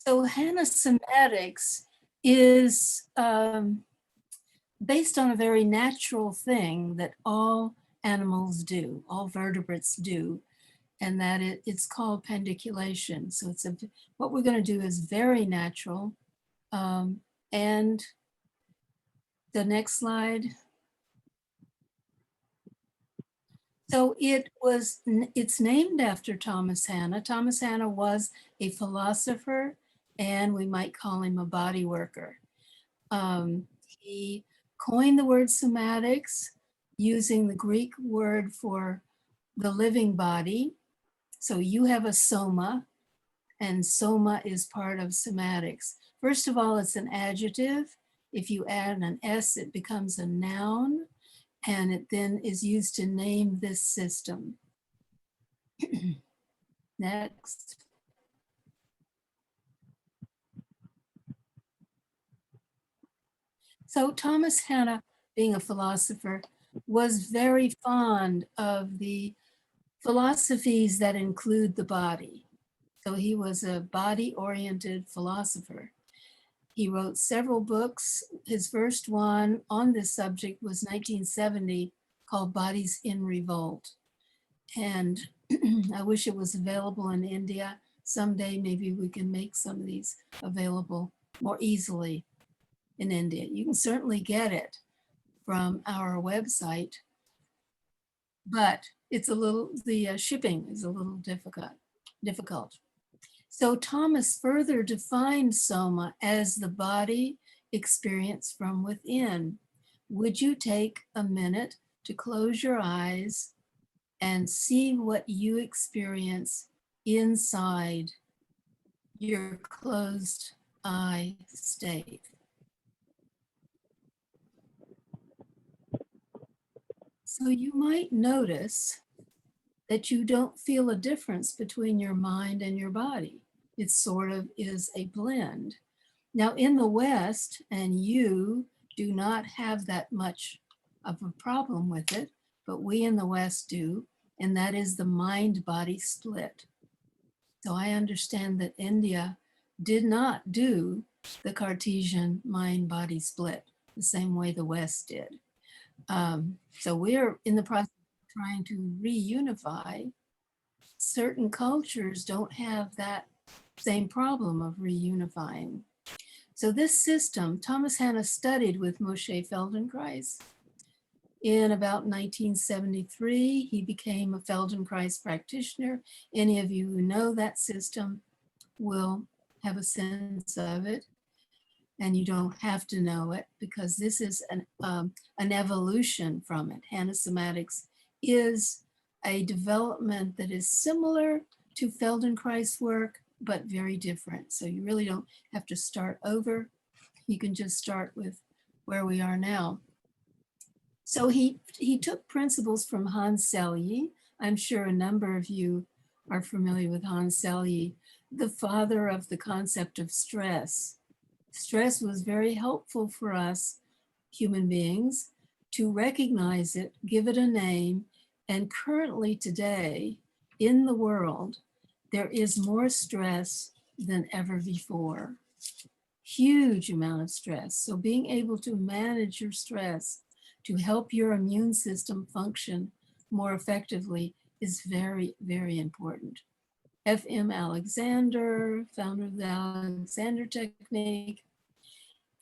So Hanna Somatics is based on a very natural thing that all animals do, all vertebrates do, and that it's called panticulation. So what we're going to do is very natural. And the next slide. So it's named after Thomas Hanna. Thomas Hanna was a philosopher, and we might call him a body worker. He coined the word somatics using the Greek word for the living body. So you have a soma, and soma is part of somatics. First of all, it's an adjective. If you add an S, it becomes a noun, and it then is used to name this system. Next. So Thomas Hanna, being a philosopher, was very fond of the philosophies that include the body. So he was a body-oriented philosopher. He wrote several books. His first one on this subject was 1970, called Bodies in Revolt. And I wish it was available in India. Someday maybe we can make some of these available more easily in India. You can certainly get it from our website, but it's the shipping is a little difficult. So Thomas further defined soma as the body experience from within. Would you take a minute to close your eyes and see what you experience inside your closed eye state? So you might notice that you don't feel a difference between your mind and your body. It sort of is a blend. Now in the West, and you do not have that much of a problem with it, but we in the West do, and that is the mind-body split. So I understand that India did not do the Cartesian mind-body split the same way the West did. So we're in the process of trying to reunify. Certain cultures don't have that same problem of reunifying. So this system, Thomas Hanna studied with Moshe Feldenkrais. In about 1973, he became a Feldenkrais practitioner. Any of you who know that system will have a sense of it, and you don't have to know it because this is an evolution from it. Hannah Somatics is a development that is similar to Feldenkrais work, but very different. So you really don't have to start over. You can just start with where we are now. So he took principles from Hans Selye. I'm sure a number of you are familiar with Hans Selye, the father of the concept of stress. Stress was very helpful for us human beings to recognize it, give it a name, and currently today in the world, there is more stress than ever before. Huge amount of stress. So being able to manage your stress to help your immune system function more effectively is very, very important. F.M. Alexander, founder of the Alexander technique,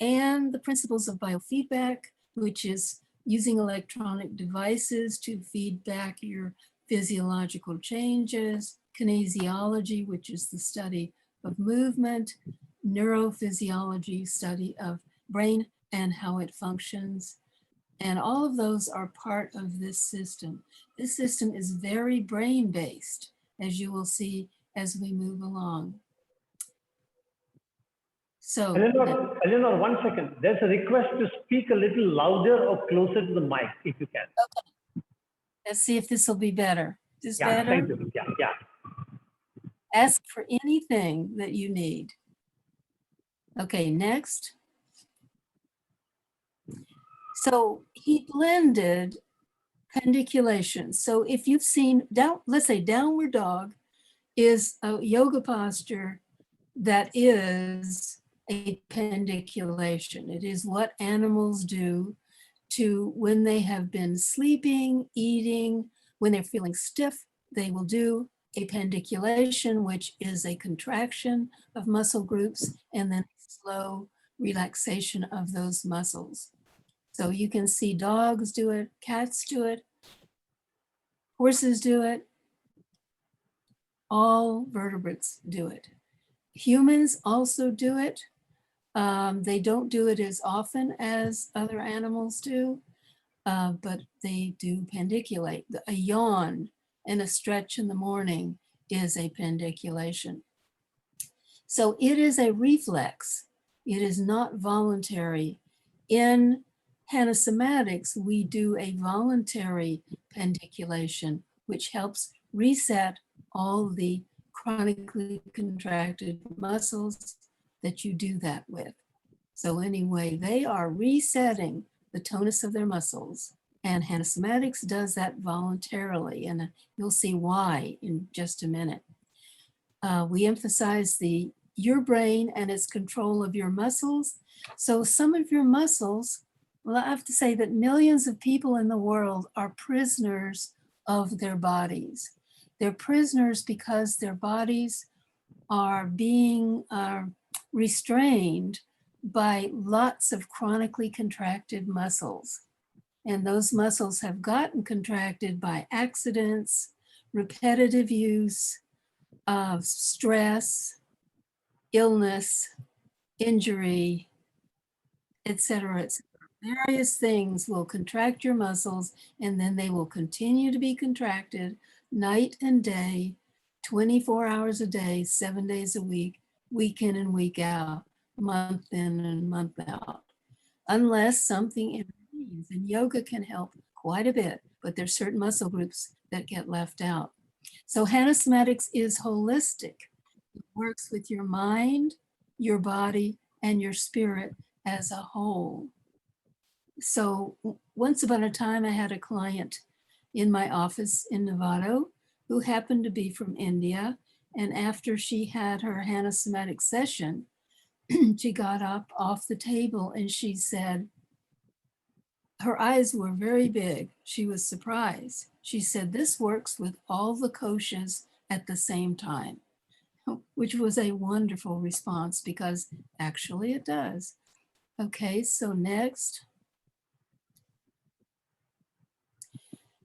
and the principles of biofeedback, which is using electronic devices to feed back your physiological changes, kinesiology, which is the study of movement, neurophysiology, study of brain and how it functions. And all of those are part of this system. This system is very brain-based, as you will see as we move along. So, Eleanor, 1 second. There's a request to speak a little louder or closer to the mic, if you can. Okay. Let's see if this will be better. Is this better? Thank you. Yeah. Ask for anything that you need. Okay, next. So he blended panticulations. So if you've seen, let's say downward dog is a yoga posture that is a pandiculation. It is what animals do to when they have been sleeping, eating, when they're feeling stiff, they will do a pandiculation, which is a contraction of muscle groups and then slow relaxation of those muscles. So you can see dogs do it, cats do it, horses do it, all vertebrates do it. Humans also do it. They don't do it as often as other animals do, but they do pandiculate. A yawn and a stretch in the morning is a pandiculation. So it is a reflex. It is not voluntary. In Hannah Somatics, we do a voluntary pandiculation, which helps reset all the chronically contracted muscles that you do that with. So anyway, they are resetting the tonus of their muscles. And Hanna Somatics does that voluntarily, and you'll see why in just a minute. We emphasize your brain and its control of your muscles. So some of your muscles, well, I have to say that millions of people in the world are prisoners of their bodies. They're prisoners because their bodies are being restrained by lots of chronically contracted muscles. And those muscles have gotten contracted by accidents, repetitive use, of stress, illness, injury, etc. Various things will contract your muscles, and then they will continue to be contracted night and day, 24 hours a day, 7 days a week, week in and week out, month in and month out, unless something intervenes. And yoga can help quite a bit, but there's certain muscle groups that get left out. So Hannah Somatics is holistic. It works with your mind, your body, and your spirit as a whole. So once upon a time, I had a client in my office in Novato who happened to be from India. And after she had her Hannah Somatics session, she got up off the table and she said, her eyes were very big. She was surprised. She said, this works with all the koshas at the same time, which was a wonderful response because actually it does. Okay, so next.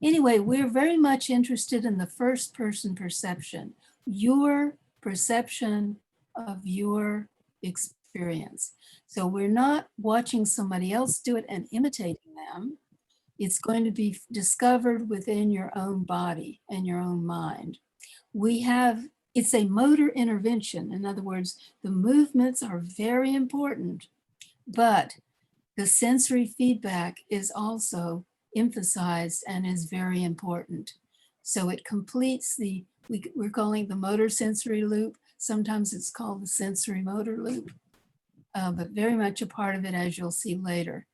Anyway, we're very much interested in the first person perception, your perception of your experience. So we're not watching somebody else do it and imitating them. It's going to be discovered within your own body and your own mind. It's a motor intervention. In other words, the movements are very important, but the sensory feedback is also emphasized and is very important. So it completes we're calling the motor sensory loop. Sometimes it's called the sensory motor loop, but very much a part of it, as you'll see later.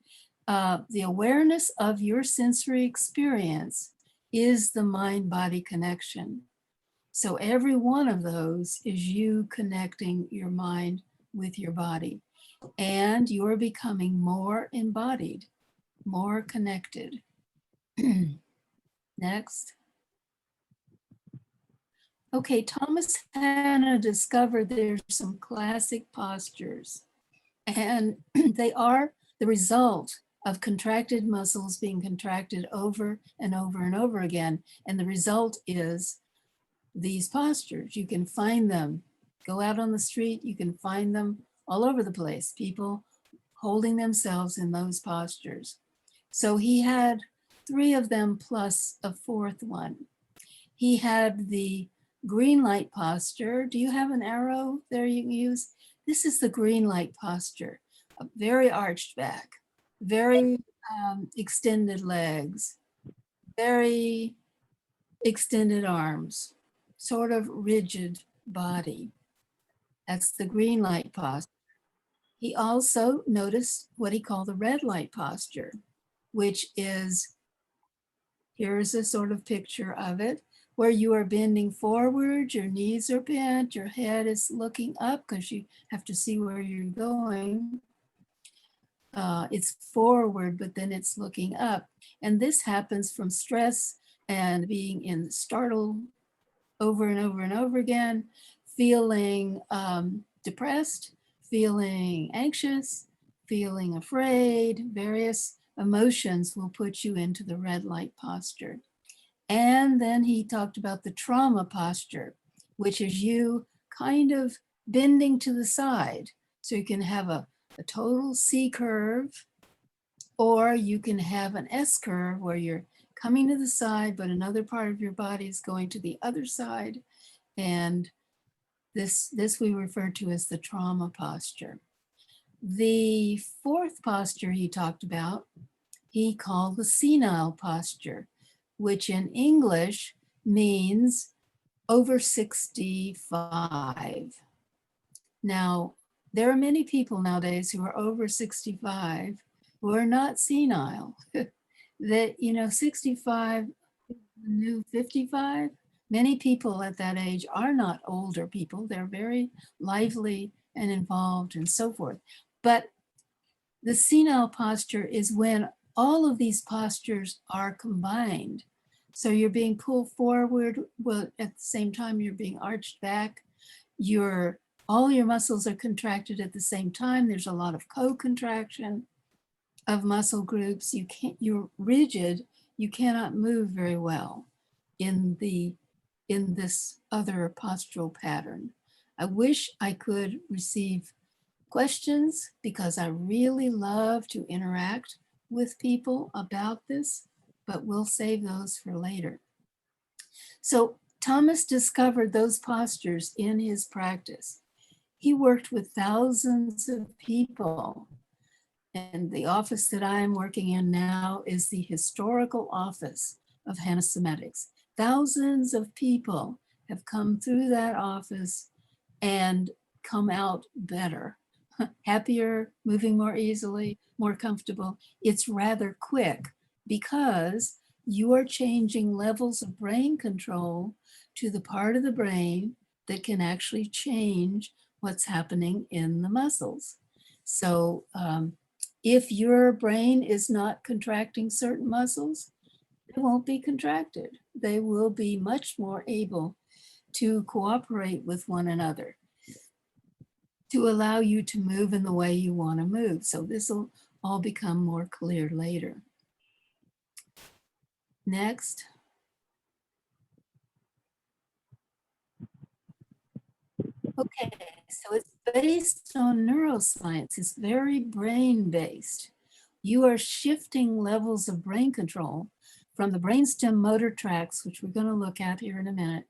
The awareness of your sensory experience is the mind-body connection. So every one of those is you connecting your mind with your body. And you're becoming more embodied, more connected. Next. Okay, Thomas Hanna discovered there's some classic postures, and they are the result of contracted muscles being contracted over and over and over again. And the result is these postures. You can find them. Go out on the street, you can find them all over the place. People holding themselves in those postures. So he had 3 of them plus a 4th one. He had the green light posture. Do you have an arrow there you can use? This is the green light posture. A very arched back, very extended legs, very extended arms, sort of rigid body. That's the green light posture. He also noticed what he called the red light posture, which is Here's a sort of picture of it where you are bending forward, your knees are bent, your head is looking up because you have to see where you're going. It's forward, but then it's looking up. And this happens from stress and being in startled over and over and over again, feeling depressed, feeling anxious, feeling afraid. Various emotions will put you into the red light posture. And then he talked about the trauma posture, which is you kind of bending to the side. So you can have a total C curve, or you can have an S curve where you're coming to the side, but another part of your body is going to the other side. And this we refer to as the trauma posture. The fourth posture he talked about, he called the senile posture, which in English means over 65. Now, there are many people nowadays who are over 65 who are not senile. That, 65, new 55. Many people at that age are not older people. They're very lively and involved and so forth. But the senile posture is when all of these postures are combined. So you're being pulled forward, well, at the same time you're being arched back. All your muscles are contracted at the same time. There's a lot of co-contraction of muscle groups. You're rigid. You cannot move very well in this other postural pattern. I wish I could receive questions because I really love to interact with people about this, but we'll save those for later. So Thomas discovered those postures in his practice. He worked with thousands of people. And the office that I am working in now is the historical office of Hannna Somatics. Thousands of people have come through that office and come out better, happier, moving more easily, more comfortable. It's rather quick because you are changing levels of brain control to the part of the brain that can actually change what's happening in the muscles. So if your brain is not contracting certain muscles, they won't be contracted. They will be much more able to cooperate with one another to allow you to move in the way you want to move. So this will all become more clear later. Next. Okay, so it's based on neuroscience. It's very brain-based. You are shifting levels of brain control from the brainstem motor tracts, which we're going to look at here in a minute,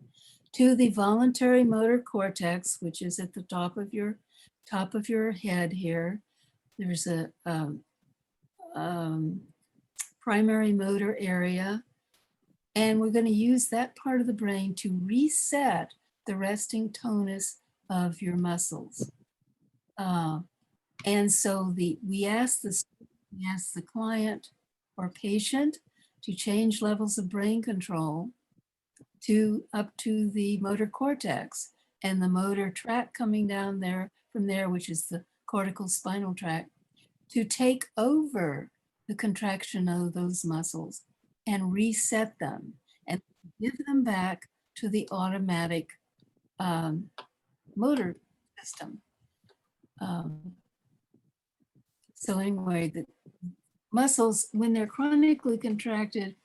to the voluntary motor cortex, which is at the top of your head here. There's a primary motor area, and we're going to use that part of the brain to reset the resting tonus of your muscles. And so we ask the client or patient to change levels of brain control up to the motor cortex and the motor tract coming down there from there, which is the cortical spinal tract, to take over the contraction of those muscles and reset them and give them back to the automatic motor system. So anyway, the muscles, when they're chronically contracted,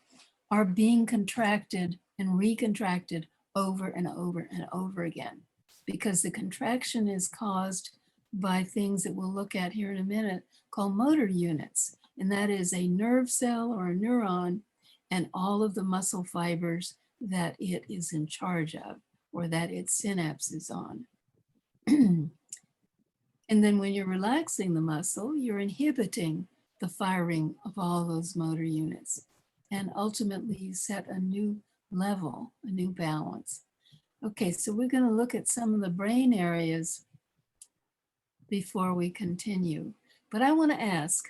are being contracted and recontracted over and over and over again, because the contraction is caused by things that we'll look at here in a minute called motor units. And that is a nerve cell or a neuron and all of the muscle fibers that it is in charge of or that its synapse is on. And then when you're relaxing the muscle, you're inhibiting the firing of all those motor units. And ultimately you set a new level, a new balance. Okay, so we're going to look at some of the brain areas before we continue. But I want to ask,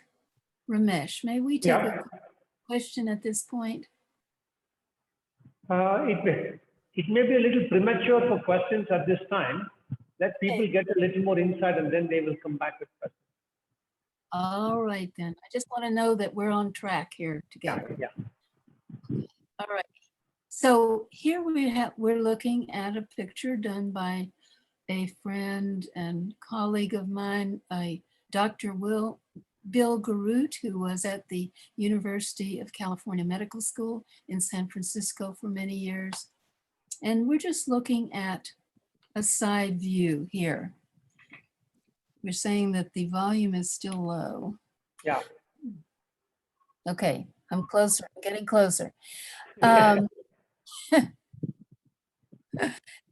Ramesh, may we take a question at this point? It may be a little premature for questions at this time. Let people Okay. get a little more insight and then they will come back with questions. All right, then. I just want to know that we're on track here together. Yeah. All right. So here we're looking at a picture done by a friend and colleague of mine, Dr. Bill Garut, who was at the University of California Medical School in San Francisco for many years. And we're just looking at a side view here. We're saying that the volume is still low. Yeah. Okay, I'm closer, I'm getting closer.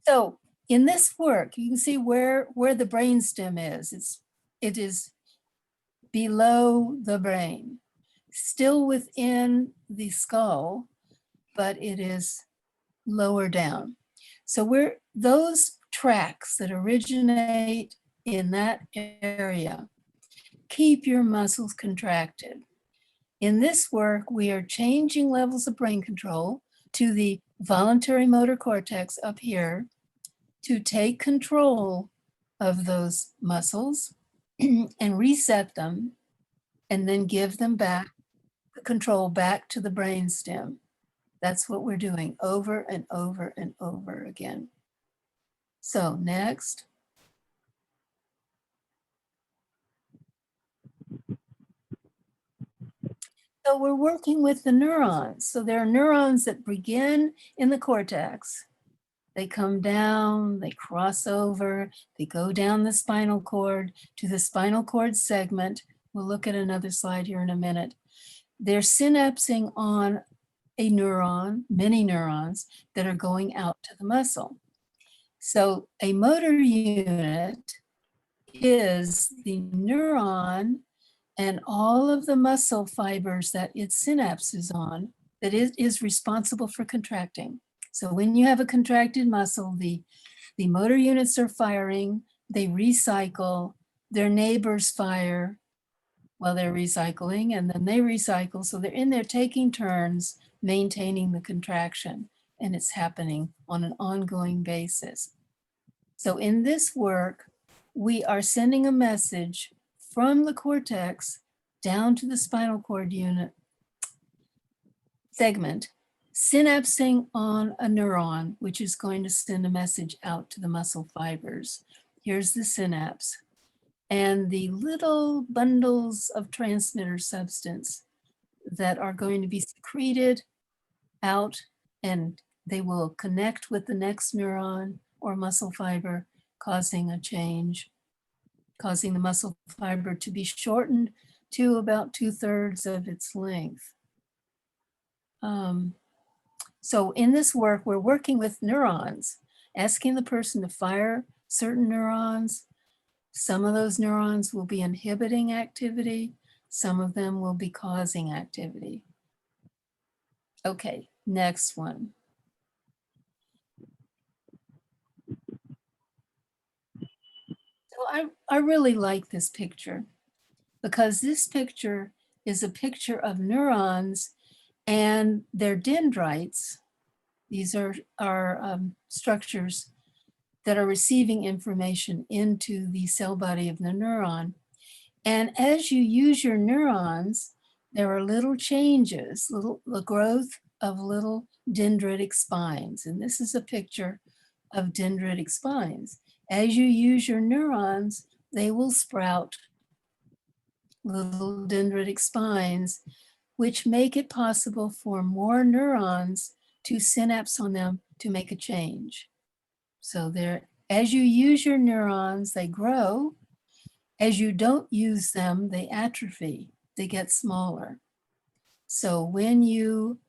So in this work, you can see where the brainstem is. It is below the brain, still within the skull, but it is lower down. So those tracks that originate in that area keep your muscles contracted. In this work, we are changing levels of brain control to the voluntary motor cortex up here to take control of those muscles and reset them, and then give them back the control back to the brainstem. That's what we're doing over and over and over again. So next. So we're working with the neurons. So there are neurons that begin in the cortex. They come down, they cross over, they go down the spinal cord to the spinal cord segment. We'll look at another slide here in a minute. They're synapsing on a neuron, many neurons that are going out to the muscle. So a motor unit is the neuron and all of the muscle fibers that it synapses on that is responsible for contracting. So when you have a contracted muscle, the motor units are firing, they recycle, their neighbors fire while they're recycling, and then they recycle. So they're in there taking turns, maintaining the contraction, and it's happening on an ongoing basis. So in this work, we are sending a message from the cortex down to the spinal cord unit segment, synapsing on a neuron, which is going to send a message out to the muscle fibers. Here's the synapse. And the little bundles of transmitter substance that are going to be secreted out, and they will connect with the next neuron or muscle fiber, causing a change, causing the muscle fiber to be shortened to about 2/3 of its length. So in this work, we're working with neurons, asking the person to fire certain neurons. Some of those neurons will be inhibiting activity. Some of them will be causing activity. Okay, next one. So I really like this picture because this picture is a picture of neurons and their dendrites. These are structures that are receiving information into the cell body of the neuron. And as you use your neurons, there are little changes, the growth of little dendritic spines. And this is a picture of dendritic spines. As you use your neurons, they will sprout little dendritic spines, which make it possible for more neurons to synapse on them to make a change. So as you use your neurons, they grow. As you don't use them, they atrophy, they get smaller. So when you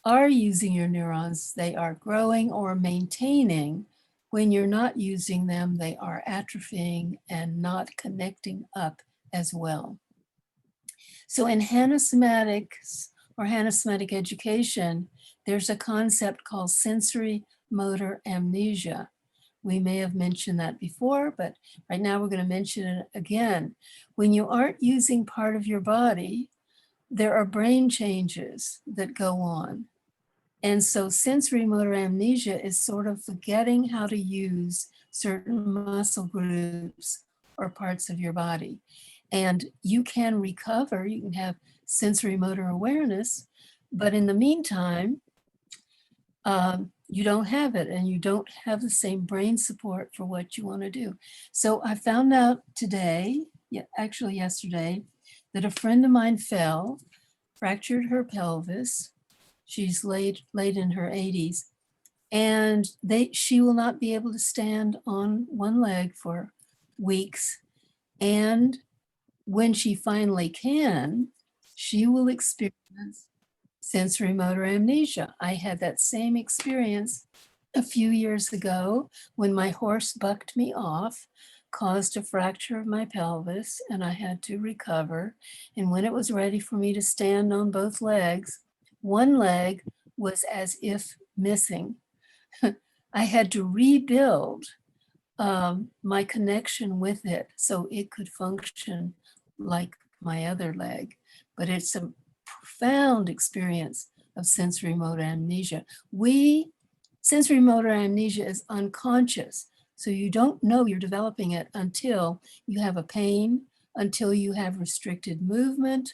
are using your neurons, they are growing or maintaining. When you're not using them, they are atrophying and not connecting up as well. So in Hannna Somatics or Hannna Somatic education, there's a concept called sensory motor amnesia. We may have mentioned that before, but right now we're going to mention it again. When you aren't using part of your body, there are brain changes that go on. And so sensory motor amnesia is sort of forgetting how to use certain muscle groups or parts of your body. And you can recover, you can have sensory motor awareness, but in the meantime, you don't have it and you don't have the same brain support for what you want to do. So I found out today, actually yesterday, that a friend of mine fell, fractured her pelvis. She's late in her 80s, and she will not be able to stand on one leg for weeks. And when she finally can, she will experience sensory motor amnesia. I had that same experience a few years ago when my horse bucked me off, caused a fracture of my pelvis, and I had to recover. And when it was ready for me to stand on both legs, one leg was as if missing. I had to rebuild my connection with it so it could function like my other leg. But it's a profound experience of sensory motor amnesia. Sensory motor amnesia is unconscious. So you don't know you're developing it until you have a pain, until you have restricted movement,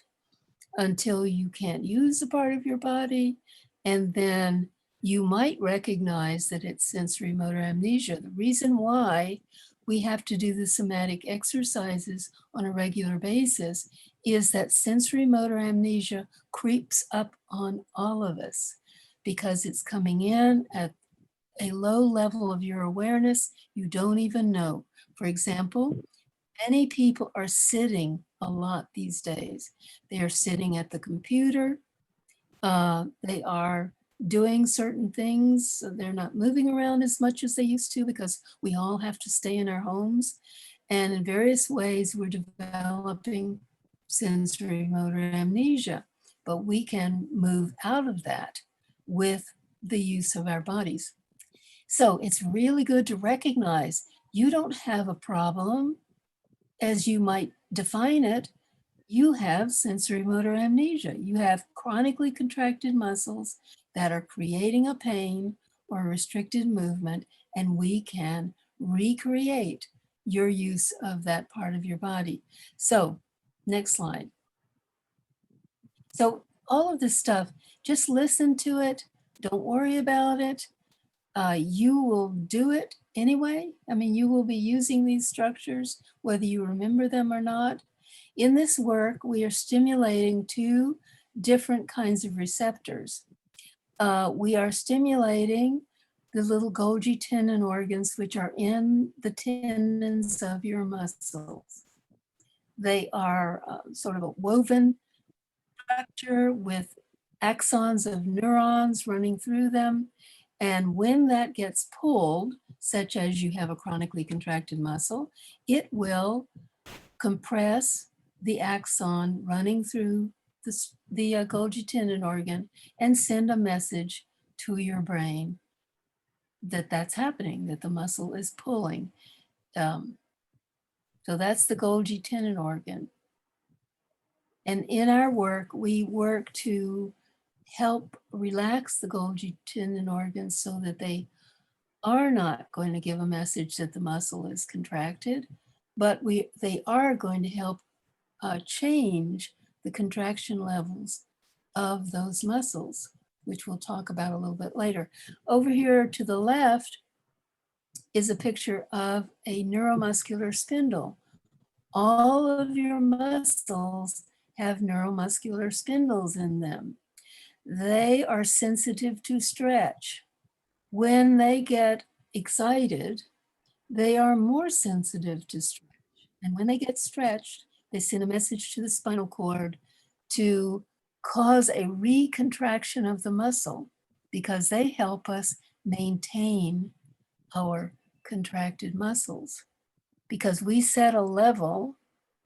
until you can't use a part of your body, and then you might recognize that it's sensory motor amnesia. The reason why we have to do the somatic exercises on a regular basis is that sensory motor amnesia creeps up on all of us because it's coming in at a low level of your awareness you don't even know. For example, many people are sitting a lot these days. They are sitting at the computer. They are doing certain things. So they're not moving around as much as they used to because we all have to stay in our homes. And in various ways, we're developing sensory motor amnesia. But we can move out of that with the use of our bodies. So it's really good to recognize you don't have a problem as you might define it. You have sensory motor amnesia. You have chronically contracted muscles that are creating a pain or restricted movement, and we can recreate your use of that part of your body. So, next slide. So, all of this stuff, just listen to it. Don't worry about it. You will do it anyway. I mean, you will be using these structures, whether you remember them or not. In this work, we are stimulating two different kinds of receptors. We are stimulating the little Golgi tendon organs, which are in the tendons of your muscles. They are sort of a woven structure with axons of neurons running through them. And when that gets pulled, such as you have a chronically contracted muscle, it will compress the axon running through the Golgi tendon organ and send a message to your brain that that's happening, that the muscle is pulling. So that's the Golgi tendon organ. And in our work, we work to help relax the Golgi tendon organs so that they are not going to give a message that the muscle is contracted, but they are going to help change the contraction levels of those muscles, which we'll talk about a little bit later. Over here to the left is a picture of a neuromuscular spindle. All of your muscles have neuromuscular spindles in them. They are sensitive to stretch. When they get excited, they are more sensitive to stretch. And when they get stretched, they send a message to the spinal cord to cause a recontraction of the muscle because they help us maintain our contracted muscles. Because we set a level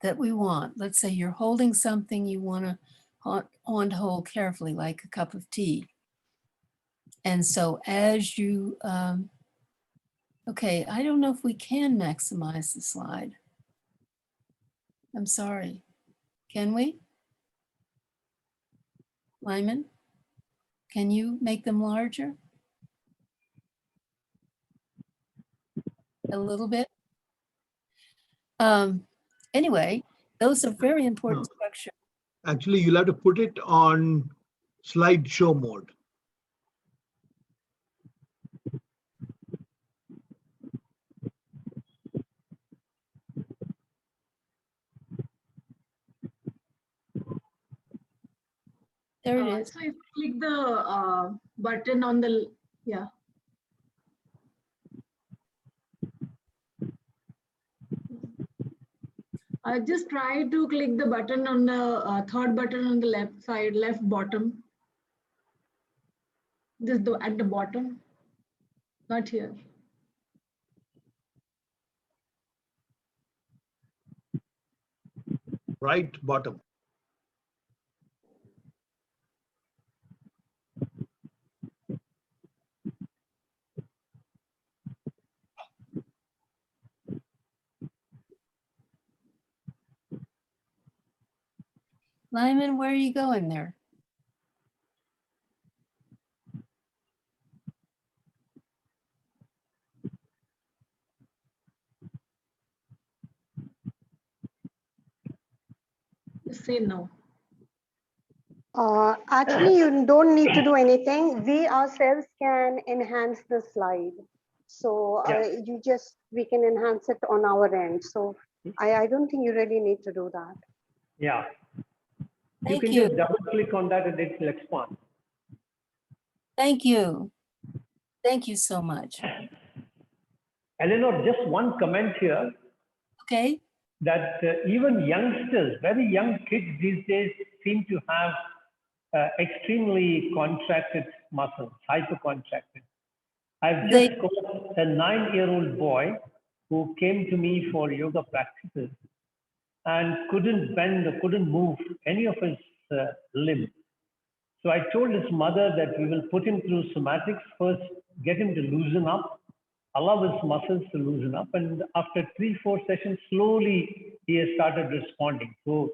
that we want. Let's say you're holding something you want to hold carefully, like a cup of tea. And so as you, okay, I don't know if we can maximize the slide. I'm sorry. Can we? Lyman? Can you make them larger? A little bit? Anyway, those are very important structures. Actually, you'll have to put it on slideshow mode. There it is. So if you click the button on the, yeah. Just try to click the button on the third button on the left side, left bottom. Just at the bottom, not here. Right bottom. Lyman, where are you going there? Just say no. Actually, you don't need to do anything. We ourselves can enhance the slide. So we can enhance it on our end. So I don't think you really need to do that. Yeah. Thank You can just double click on that and it will expand. Thank you. Thank you so much. Eleanor, just one comment here Okay. that even youngsters, very young kids these days seem to have extremely contracted muscles, hypercontracted. I've just got a 9-year-old boy who came to me for yoga practices and couldn't bend or couldn't move any of his limbs. So I told his mother that we will put him through somatics first, get him to loosen up, allow his muscles to loosen up. And after 3-4 sessions, slowly he has started responding. So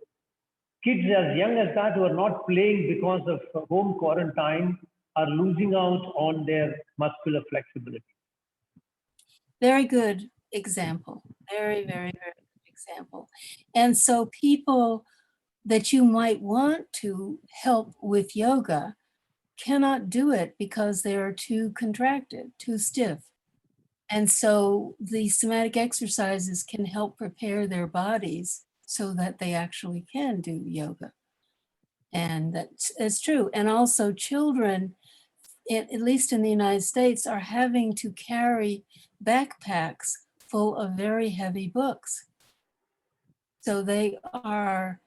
kids as young as that who are not playing because of home quarantine are losing out on their muscular flexibility. Very good example. Very, very, very good example. And so people that you might want to help with yoga cannot do it because they are too contracted, too stiff. And so the somatic exercises can help prepare their bodies so that they actually can do yoga. And that's true. And also children, at least in the United States, are having to carry backpacks full of very heavy books. So they are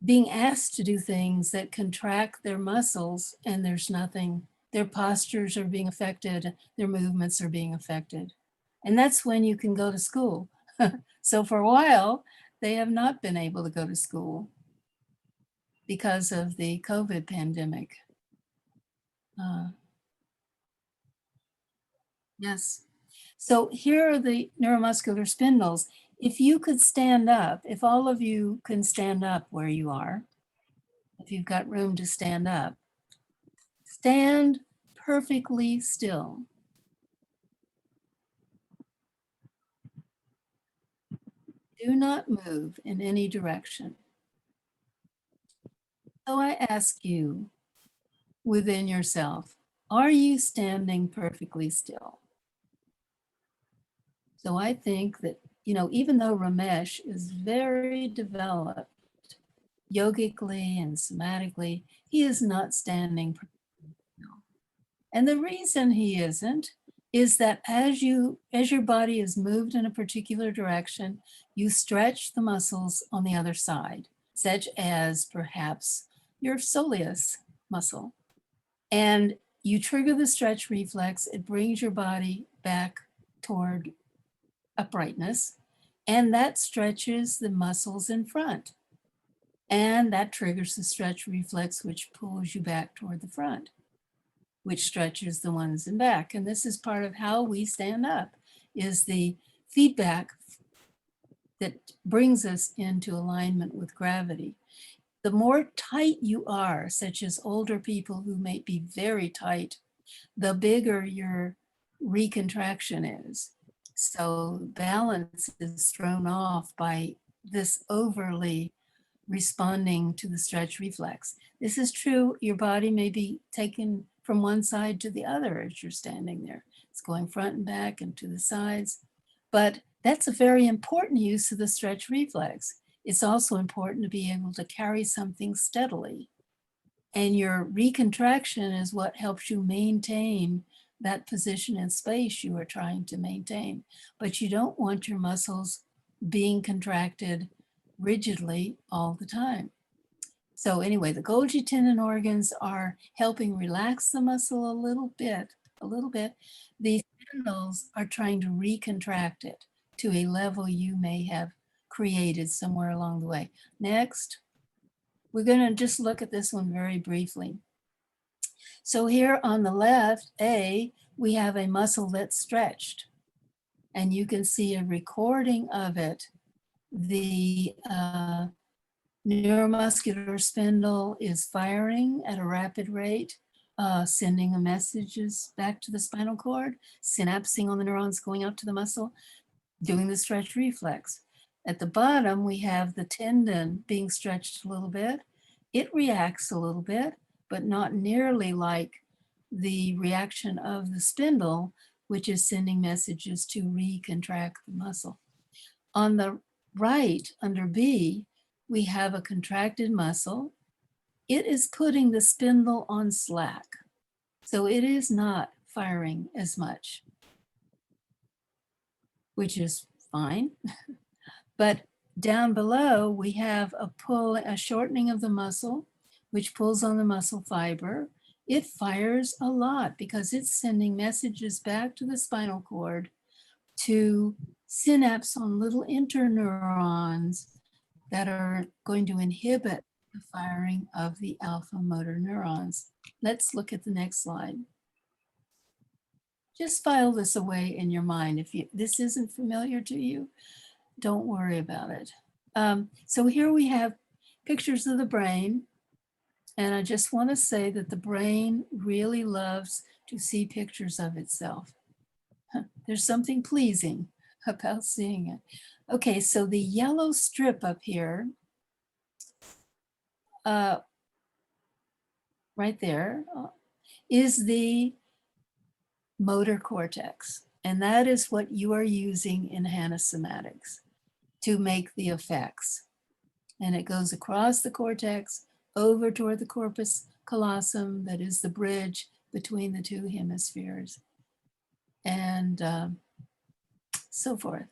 being asked to do things that contract their muscles, and there's nothing, their postures are being affected, their movements are being affected. And that's when you can go to school. So for a while, they have not been able to go to school because of the COVID pandemic. Yes. So here are the neuromuscular spindles. If you could stand up, if all of you can stand up where you are, if you've got room to stand up, stand perfectly still. Do not move in any direction. So I ask you within yourself, are you standing perfectly still? So I think that, even though Ramesh is very developed yogically and somatically, he is not standing perfectly still. And the reason he isn't is that as your body is moved in a particular direction, you stretch the muscles on the other side, such as perhaps your soleus muscle. And you trigger the stretch reflex, it brings your body back toward uprightness, and that stretches the muscles in front. And that triggers the stretch reflex, which pulls you back toward the front, which stretches the ones in back. And this is part of how we stand up, is the feedback that brings us into alignment with gravity. The more tight you are, such as older people who may be very tight, the bigger your recontraction is. So balance is thrown off by this overly responding to the stretch reflex. This is true. Your body may be taken from one side to the other as you're standing there. It's going front and back and to the sides. But that's a very important use of the stretch reflex. It's also important to be able to carry something steadily. And your recontraction is what helps you maintain that position in space you are trying to maintain. But you don't want your muscles being contracted rigidly all the time. So anyway, the Golgi tendon organs are helping relax the muscle a little bit. These spindles are trying to recontract it to a level you may have created somewhere along the way. Next, we're going to just look at this one very briefly. So here on the left, A, we have a muscle that's stretched. And you can see a recording of it. The neuromuscular spindle is firing at a rapid rate, sending the messages back to the spinal cord, synapsing on the neurons going out to the muscle, doing the stretch reflex. At the bottom, we have the tendon being stretched a little bit. It reacts a little bit, but not nearly like the reaction of the spindle, which is sending messages to recontract the muscle. On the right, under B, we have a contracted muscle. It is putting the spindle on slack, so it is not firing as much, which is fine. But down below, we have a shortening of the muscle, which pulls on the muscle fiber. It fires a lot because it's sending messages back to the spinal cord to synapse on little interneurons that are going to inhibit the firing of the alpha motor neurons. Let's look at the next slide. Just file this away in your mind. If this isn't familiar to you, don't worry about it. So here we have pictures of the brain. And I just want to say that the brain really loves to see pictures of itself. There's something pleasing about seeing it. Okay, so the yellow strip up here, right there, is the motor cortex. And that is what you are using in Hannna Somatics to make the effects. And it goes across the cortex, over toward the corpus callosum, that is the bridge between the two hemispheres, and so forth.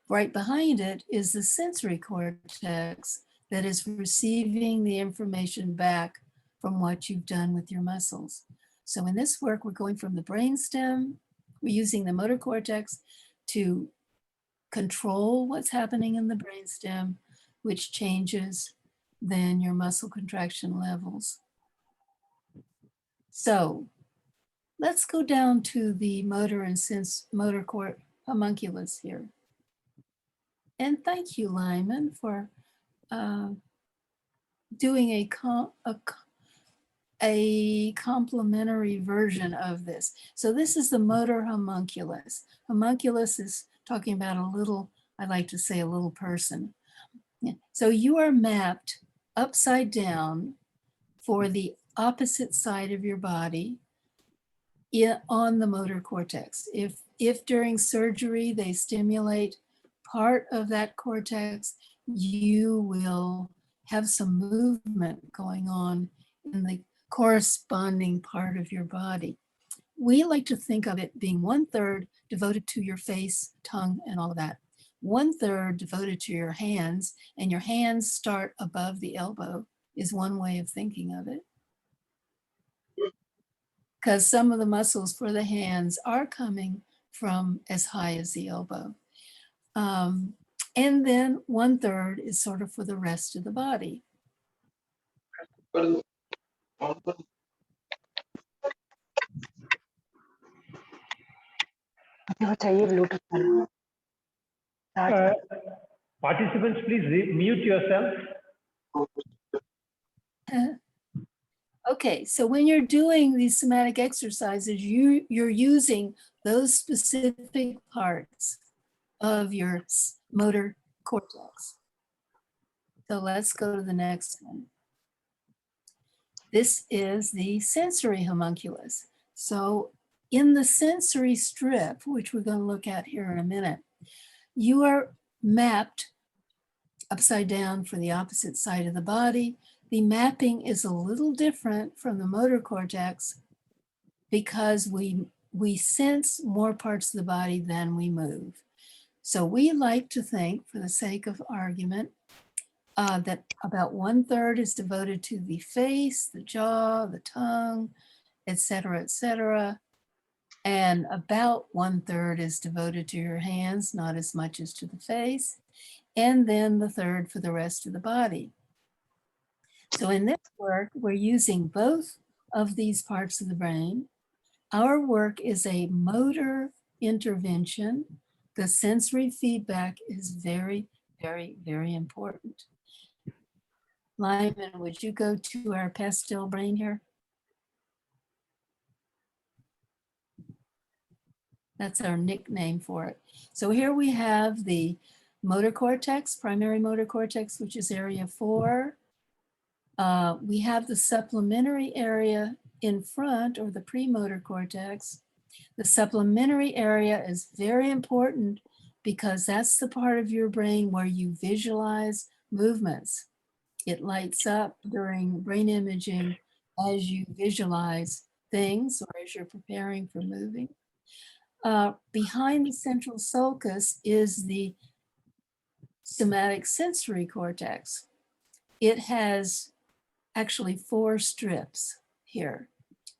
Right behind it is the sensory cortex that is receiving the information back from what you've done with your muscles. So in this work, we're going from the brainstem, we're using the motor cortex to control what's happening in the brainstem, which changes then your muscle contraction levels. So let's go down to the motor and motor homunculus here. And thank you, Lyman, for doing a complementary version of this. So this is the motor homunculus. Homunculus is talking about a little, I like to say a little person. So you are mapped upside down for the opposite side of your body on the motor cortex. If during surgery they stimulate part of that cortex, you will have some movement going on in the corresponding part of your body. We like to think of it being 1/3 devoted to your face, tongue, and all of that. 1/3 devoted to your hands, and your hands start above the elbow is one way of thinking of it. Because some of the muscles for the hands are coming from as high as the elbow. And then 1/3 is sort of for the rest of the body. Participants, please mute yourself. Okay, so when you're doing these somatic exercises, you're using those specific parts of your motor cortex. So let's go to the next one. This is the sensory homunculus. So in the sensory strip, which we're going to look at here in a minute, you are mapped upside down for the opposite side of the body. The mapping is a little different from the motor cortex because we sense more parts of the body than we move. So we like to think, for the sake of argument, that about 1/3 is devoted to the face, the jaw, the tongue, etc., etc. And about 1/3 is devoted to your hands, not as much as to the face. And then the third for the rest of the body. So in this work, we're using both of these parts of the brain. Our work is a motor intervention. The sensory feedback is very, very, very important. Lyman, would you go to our pastel brain here? That's our nickname for it. So here we have the motor cortex, primary motor cortex, which is area 4. We have the supplementary area in front, or the premotor cortex. The supplementary area is very important because that's the part of your brain where you visualize movements. It lights up during brain imaging as you visualize things or as you're preparing for moving. Behind the central sulcus is the somatic sensory cortex. It has actually 4 strips here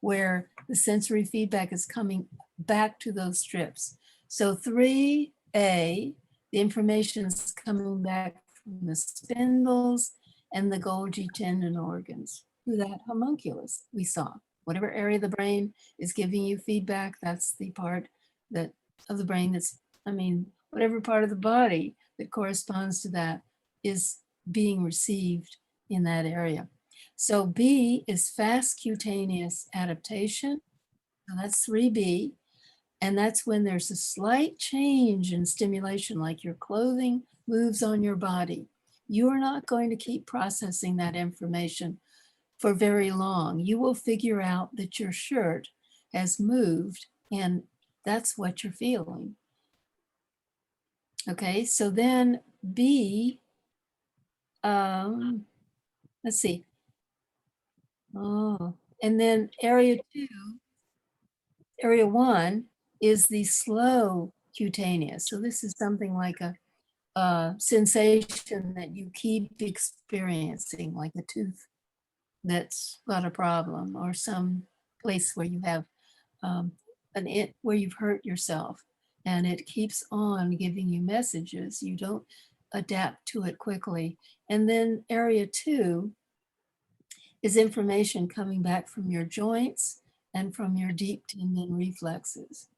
where the sensory feedback is coming back to those strips. So 3A, the information is coming back from the spindles and the Golgi tendon organs through that homunculus we saw. Whatever area of the brain is giving you feedback, that's the part that of the brain that's, whatever part of the body that corresponds to that is being received in that area. So B is fast cutaneous adaptation. So that's 3B. And that's when there's a slight change in stimulation, like your clothing moves on your body. You are not going to keep processing that information for very long. You will figure out that your shirt has moved and that's what you're feeling. Okay, so then B, let's see. Oh, and then area 1 is the slow cutaneous. So this is something like a sensation that you keep experiencing, like a tooth that's got a problem or some place where you have where you've hurt yourself and it keeps on giving you messages. You don't adapt to it quickly. And then area 2 is information coming back from your joints and from your deep tendon reflexes.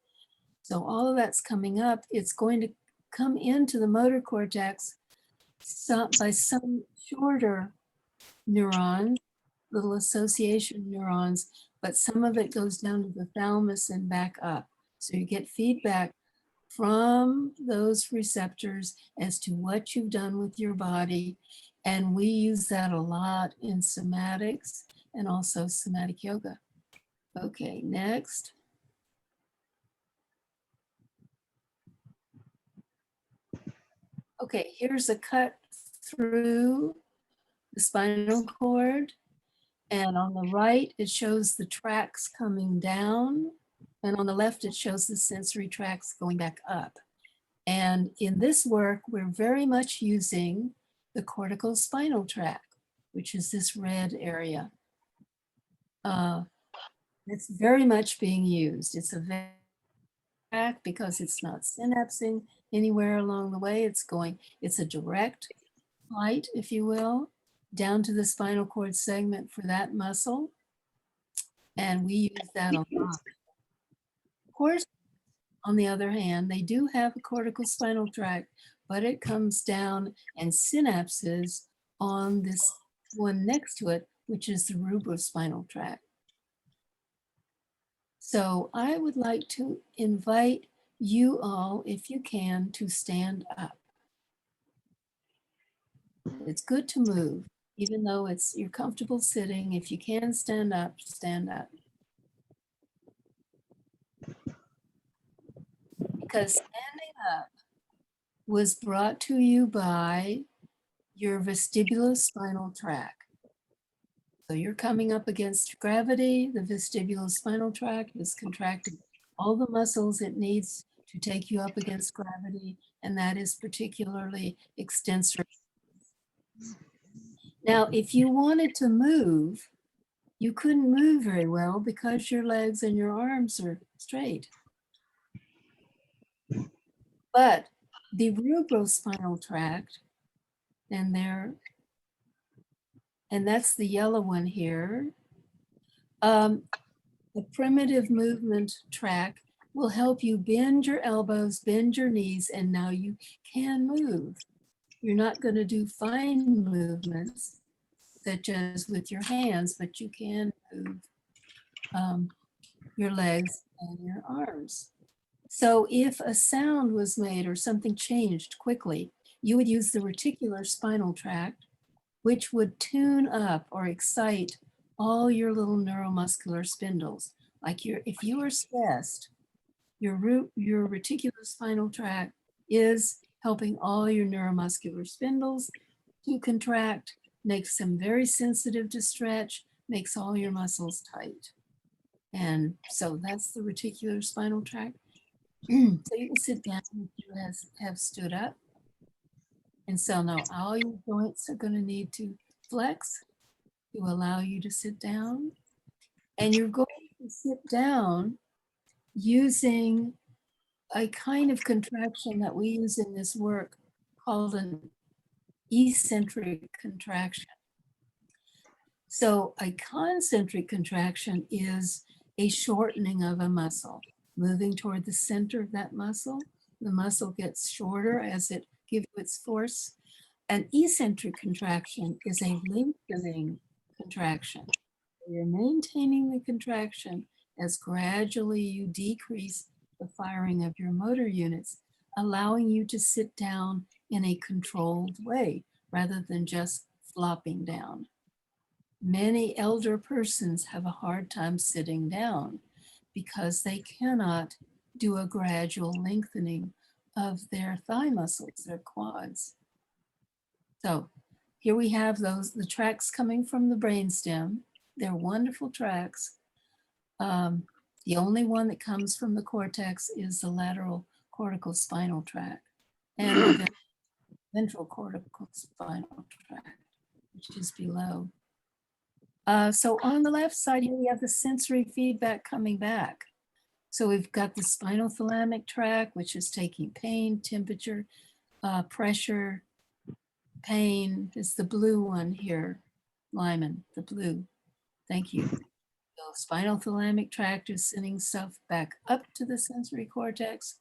So all of that's coming up. It's going to come into the motor cortex by some shorter neurons, little association neurons, but some of it goes down to the thalamus and back up. So you get feedback from those receptors as to what you've done with your body. And we use that a lot in somatics and also somatic yoga. Okay, next. Okay, here's a cut through the spinal cord. And on the right, it shows the tracks coming down. And on the left, it shows the sensory tracks going back up. And in this work, we're very much using the cortical spinal tract, which is this red area. It's very much being used. It's a track because it's not synapsing anywhere along the way. It's a direct flight, if you will, down to the spinal cord segment for that muscle. And we use that a lot. Horses, on the other hand, they do have a cortical spinal tract, but it comes down and synapses on this one next to it which is the cerebrospinal tract. So I would like to invite you all, if you can, to stand up. It's good to move, even though you're comfortable sitting. If you can stand up, stand up. Because standing up was brought to you by your vestibulospinal tract. So you're coming up against gravity. The vestibulospinal tract is contracting all the muscles it needs to take you up against gravity, and that is particularly extensor. Now, if you wanted to move, you couldn't move very well because your legs and your arms are straight. But the cerebrospinal tract, and that's the yellow one here, the primitive movement track will help you bend your elbows, bend your knees, and now you can move. You're not going to do fine movements such as with your hands, but you can move your legs and your arms. So if a sound was made or something changed quickly, you would use the reticular spinal tract, which would tune up or excite all your little neuromuscular spindles. Like if you are stressed, your reticular spinal tract is helping all your neuromuscular spindles to contract, makes them very sensitive to stretch, makes all your muscles tight. And so that's the reticular spinal tract. So you can sit down if you have stood up. And so now all your joints are going to need to flex to allow you to sit down. And you're going to sit down using a kind of contraction that we use in this work called an eccentric contraction. So a concentric contraction is a shortening of a muscle, moving toward the center of that muscle. The muscle gets shorter as it gives its force. An eccentric contraction is a lengthening contraction. You're maintaining the contraction as gradually you decrease the firing of your motor units, allowing you to sit down in a controlled way rather than just flopping down. Many elder persons have a hard time sitting down because they cannot do a gradual lengthening of their thigh muscles, their quads. So here we have the tracks coming from the brainstem. They're wonderful tracks. The only one that comes from the cortex is the lateral cortical spinal tract and the ventral cortical spinal tract, which is below. So on the left side here, we have the sensory feedback coming back. So we've got the spinal thalamic tract, which is taking pain, temperature, pressure, pain. It's the blue one here, Lyman, the blue. Thank you. So spinal thalamic tract is sending stuff back up to the sensory cortex.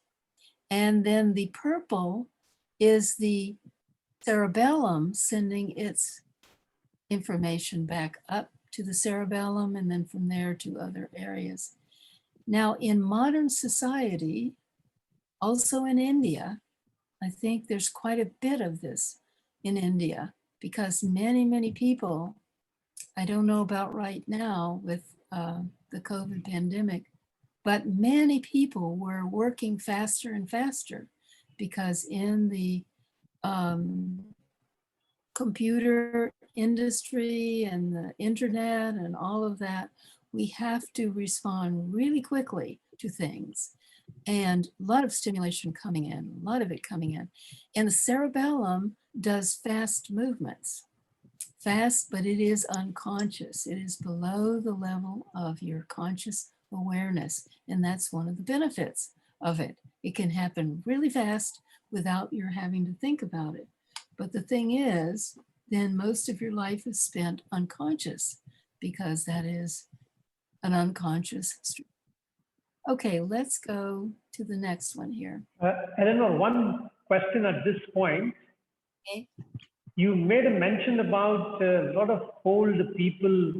And then the purple is the cerebellum sending its information back up to the cerebellum and then from there to other areas. Now in modern society, also in India, I think there's quite a bit of this in India because many people, I don't know about right now with the COVID pandemic, but many people were working faster and faster because in the computer industry and the internet and all of that, we have to respond really quickly to things. And a lot of stimulation coming in, a lot of it coming in. And the cerebellum does fast movements. Fast, but it is unconscious. It is below the level of your conscious awareness. And that's one of the benefits of it. It can happen really fast without your having to think about it. But the thing is, then most of your life is spent unconscious because that is an unconscious. Okay, let's go to the next one here. Eleanor, one question at this point. Okay. You made a mention about a lot of old people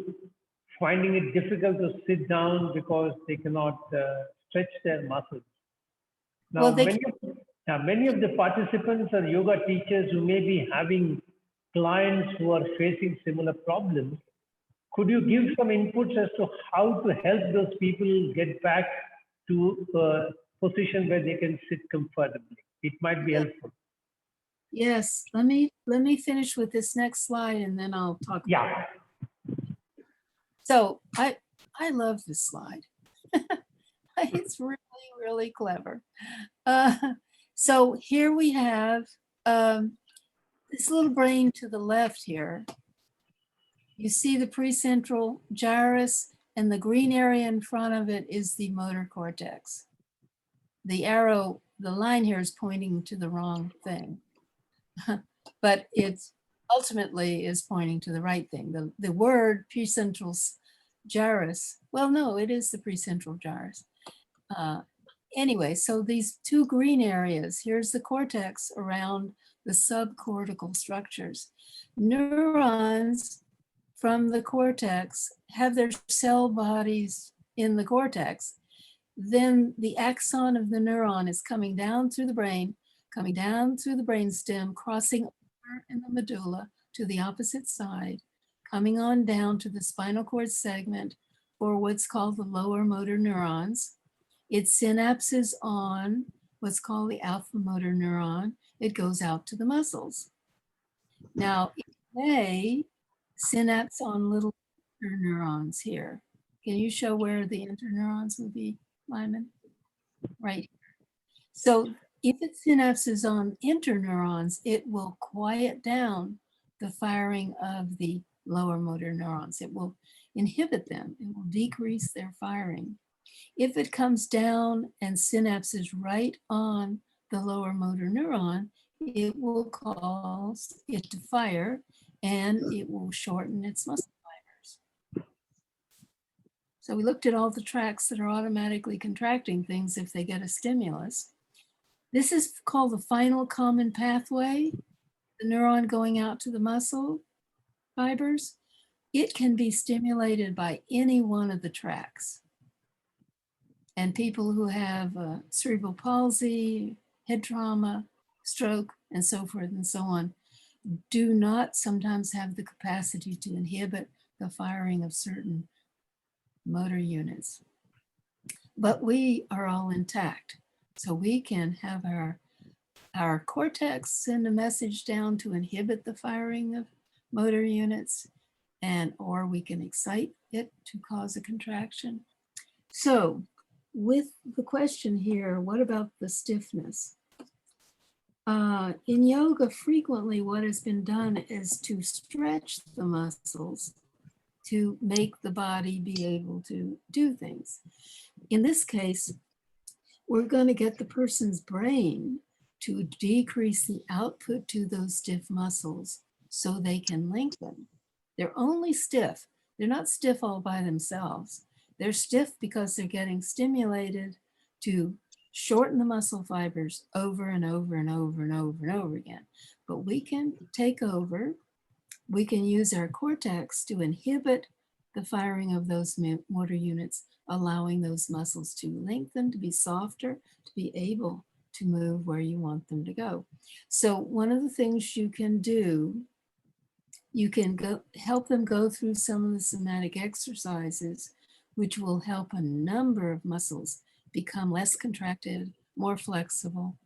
finding it difficult to sit down because they cannot stretch their muscles. Now, Well, many of the participants are yoga teachers who may be having clients who are facing similar problems. Could you give some inputs as to how to help those people get back to a position where they can sit comfortably? It might be helpful. yes, let me finish with this next slide and then I'll talk. Yeah. So I love this slide. It's really, really clever. So here we have this little brain to the left here. You see the precentral gyrus, and the green area in front of it is the motor cortex. The arrow, the line here is pointing to the wrong thing, but it's ultimately is pointing to the right thing. The word precentral gyrus, well, no, it is the precentral gyrus. Anyway, so these two green areas, here's the cortex around the subcortical structures. Neurons from the cortex have their cell bodies in the cortex. Then the axon of the neuron is coming down through the brain, coming down through the brainstem, crossing over in the medulla to the opposite side, coming on down to the spinal cord segment for what's called the lower motor neurons. It synapses on what's called the alpha motor neuron. It goes out to the muscles. Now, it may synapse on little interneurons here. Can you show where the interneurons would be, Lyman? Right. So if it synapses on interneurons, it will quiet down the firing of the lower motor neurons. It will inhibit them. It will decrease their firing. If it comes down and synapses right on the lower motor neuron, it will cause it to fire and it will shorten its muscle fibers. So we looked at all the tracks that are automatically contracting things if they get a stimulus. This is called the final common pathway, the neuron going out to the muscle fibers. It can be stimulated by any one of the tracks. And people who have cerebral palsy, head trauma, stroke, and so forth and so on, do not sometimes have the capacity to inhibit the firing of certain motor units. But we are all intact. So we can have our cortex send a message down to inhibit the firing of motor units, or we can excite it to cause a contraction. So with the question here, what about the stiffness? In yoga, frequently what has been done is to stretch the muscles to make the body be able to do things. In this case, we're going to get the person's brain to decrease the output to those stiff muscles so they can lengthen. They're only stiff. They're not stiff all by themselves. They're stiff because they're getting stimulated to shorten the muscle fibers over and over and over and over and over again. But we can take over. We can use our cortex to inhibit the firing of those motor units, allowing those muscles to lengthen, to be softer, to be able to move where you want them to go. So one of the things you can do, you can help them go through some of the somatic exercises, which will help a number of muscles become less contracted, more flexible,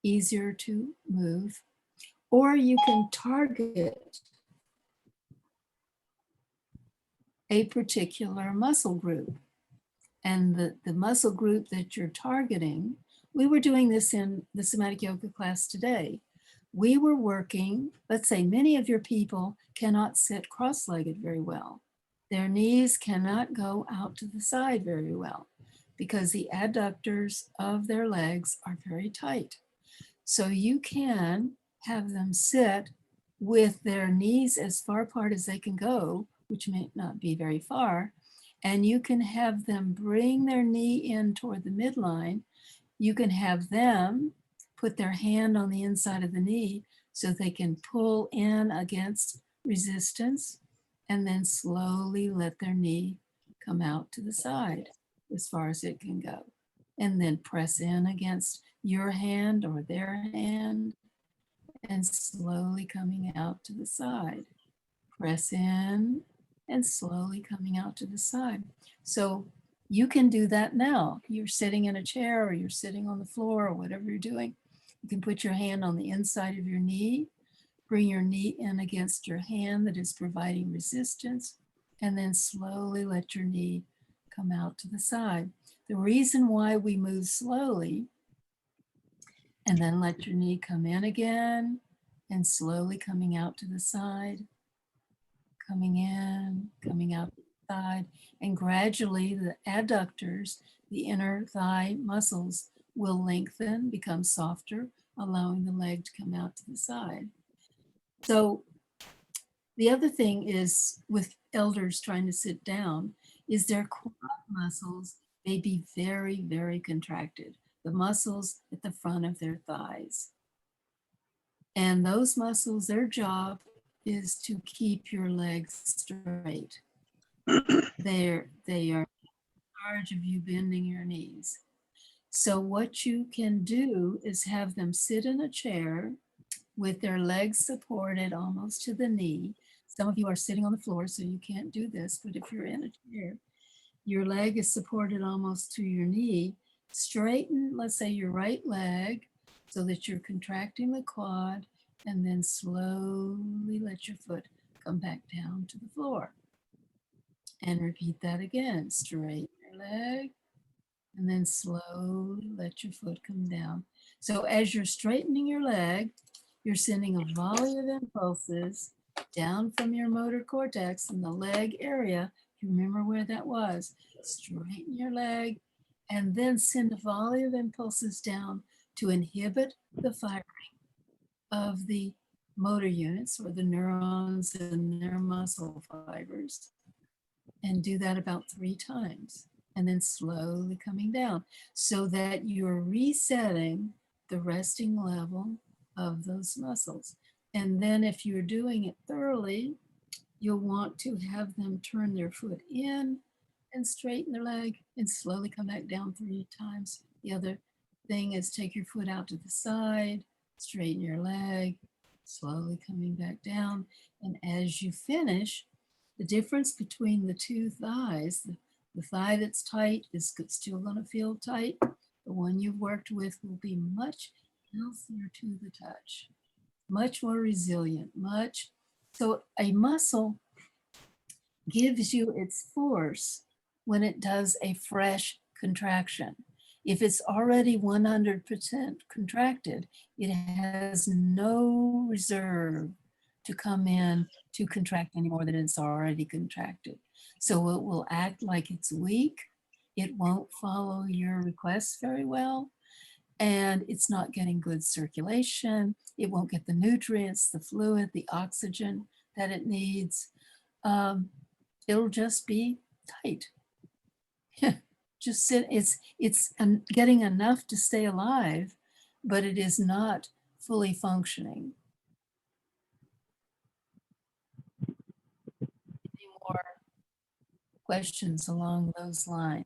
easier to move. Or you can target a particular muscle group. And the muscle group that you're targeting, we were doing this in the somatic yoga class today. We were working, let's say many of your people cannot sit cross-legged very well. Their knees cannot go out to the side very well because the adductors of their legs are very tight. So you can have them sit with their knees as far apart as they can go, which may not be very far, and you can have them bring their knee in toward the midline. You can have them put their hand on the inside of the knee, so they can pull in against resistance and then slowly let their knee come out to the side as far as it can go. And then press in against your hand or their hand and slowly coming out to the side. Press in and slowly coming out to the side. So you can do that now. You're sitting in a chair or you're sitting on the floor or whatever you're doing. You can put your hand on the inside of your knee, bring your knee in against your hand that is providing resistance, and then slowly let your knee come out to the side. The reason why we move slowly and then let your knee come in again and slowly coming out to the side, coming in, coming out the side, and gradually the adductors, the inner thigh muscles, will lengthen, become softer, allowing the leg to come out to the side. So the other thing is with elders trying to sit down is their quad muscles may be very, very contracted, the muscles at the front of their thighs. And those muscles, their job is to keep your legs straight. They are in charge of you bending your knees. So what you can do is have them sit in a chair with their legs supported almost to the knee. Some of you are sitting on the floor, so you can't do this, but if you're in a chair, your leg is supported almost to your knee. Straighten, let's say, your right leg so that you're contracting the quad, and then slowly let your foot come back down to the floor. And repeat that again. Straighten your leg, and then slowly let your foot come down. So as you're straightening your leg, you're sending a volley of impulses down from your motor cortex in the leg area. You remember where that was. Straighten your leg and then send a volley of impulses down to inhibit the firing of the motor units or the neurons in their muscle fibers. And do that about 3 times. And then slowly coming down so that you're resetting the resting level of those muscles. And then if you're doing it thoroughly, you'll want to have them turn their foot in and straighten their leg and slowly come back down 3 times. The other thing is take your foot out to the side, straighten your leg, slowly coming back down. And as you finish, the difference between the 2 thighs, the thigh that's tight is still going to feel tight. The one you've worked with will be much healthier to the touch, much more resilient, So a muscle gives you its force when it does a fresh contraction. If it's already 100% contracted, it has no reserve to come in to contract any more than it's already contracted. So it will act like it's weak. It won't follow your requests very well. And it's not getting good circulation. It won't get the nutrients, the fluid, the oxygen that it needs. It'll just be tight. Just sit, it's getting enough to stay alive, but it is not fully functioning. Any more questions along those lines?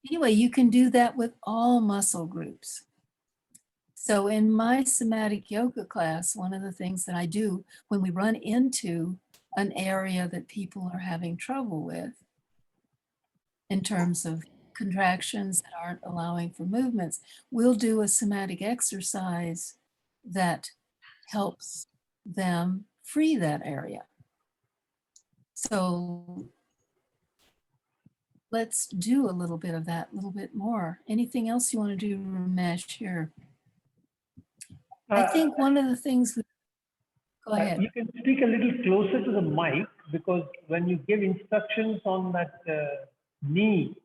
Anyway, you can do that with all muscle groups. So in my somatic yoga class, one of the things that I do when we run into an area that people are having trouble with in terms of contractions that aren't allowing for movements, we'll do a somatic exercise that helps them free that area. So let's do a little bit of that, a little bit more. Anything else you want to do, Ramesh, here? I think one of the things, go ahead. You can speak a little closer to the mic because when you give instructions on that knee,